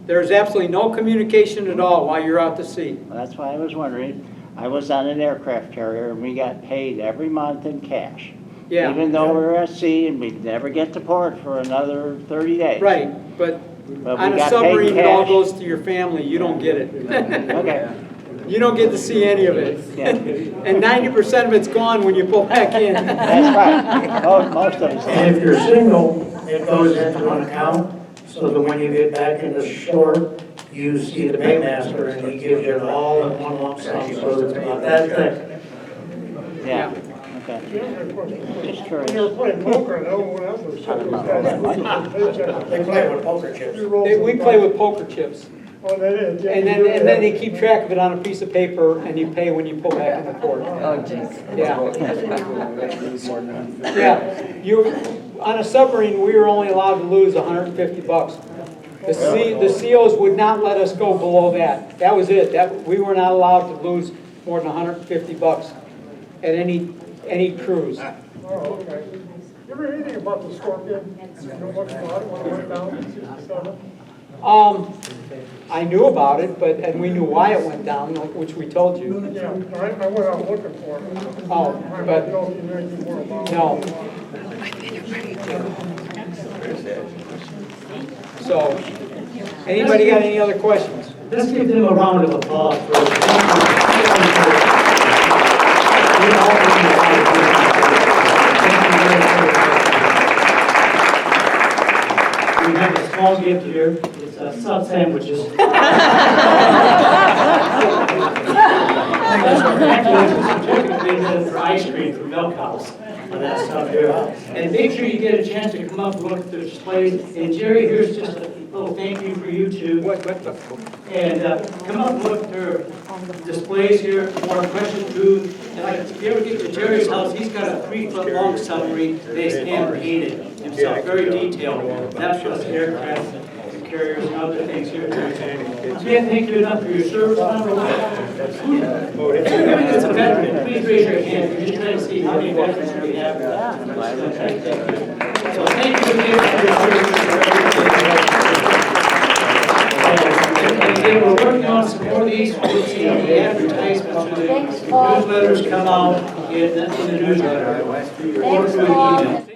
There's absolutely no communication at all while you're out to sea. Well, that's why I was wondering. I was on an aircraft carrier, and we got paid every month in cash. Yeah. Even though we were at sea, and we'd never get to port for another 30 days. Right, but But we on a got paid submarine, it all cash. goes to your family. You don't get it. Okay. You don't get to see any of it. Yeah. And 90% of it's gone when you pull back in. That's right. Most of us. And if you're single, it goes into an account, so that when you get back into shore, you see the paymaster and he gives you it all in one lump sum, so it's about that thick. Yeah. Okay. Just curious. When you were playing poker, no one else was shooting those guys. They play with poker chips. We play with poker chips. Oh, they did. Yeah, And then they keep track of it on a piece of paper, and you pay when you pull back in the port. Oh, jeez. Yeah. Yeah. On a submarine, we were only allowed to lose $150. The COs would not let us go below that. That was it. We were not allowed to lose more than $150 at any cruise. Oh, okay. You ever hear anything about the Scorpion? You know much about it when it went down in 67? I knew about it, and we knew why it went down, which we told you. Yeah, I went out looking for it. Oh, I but don't know if you know anything more about it. no. So, anybody got any other questions? Let's give them a round of applause We have a small gift here. It's sub sandwiches. Actually, it's a certificate for ice cream from Milk House on that stuff here. And make sure you get a chance to come up and look at the displays. And Jerry, here's just a little thank you for you too. And come up and look at their displays here, more impressive food. And like, if you ever get to Jerry's house, he's got a 3-foot-long submarine. They hand painted himself, very detailed. That's what aircraft carriers and other things here. Can't thank you enough for your service. It's a veteran. Please raise your hand. We're just trying to see how many veterans we have. So thank you again for your service. And again, we're working on some more of these. We'll see the advertisements, the newsletters come out in the newsletter. Or through email.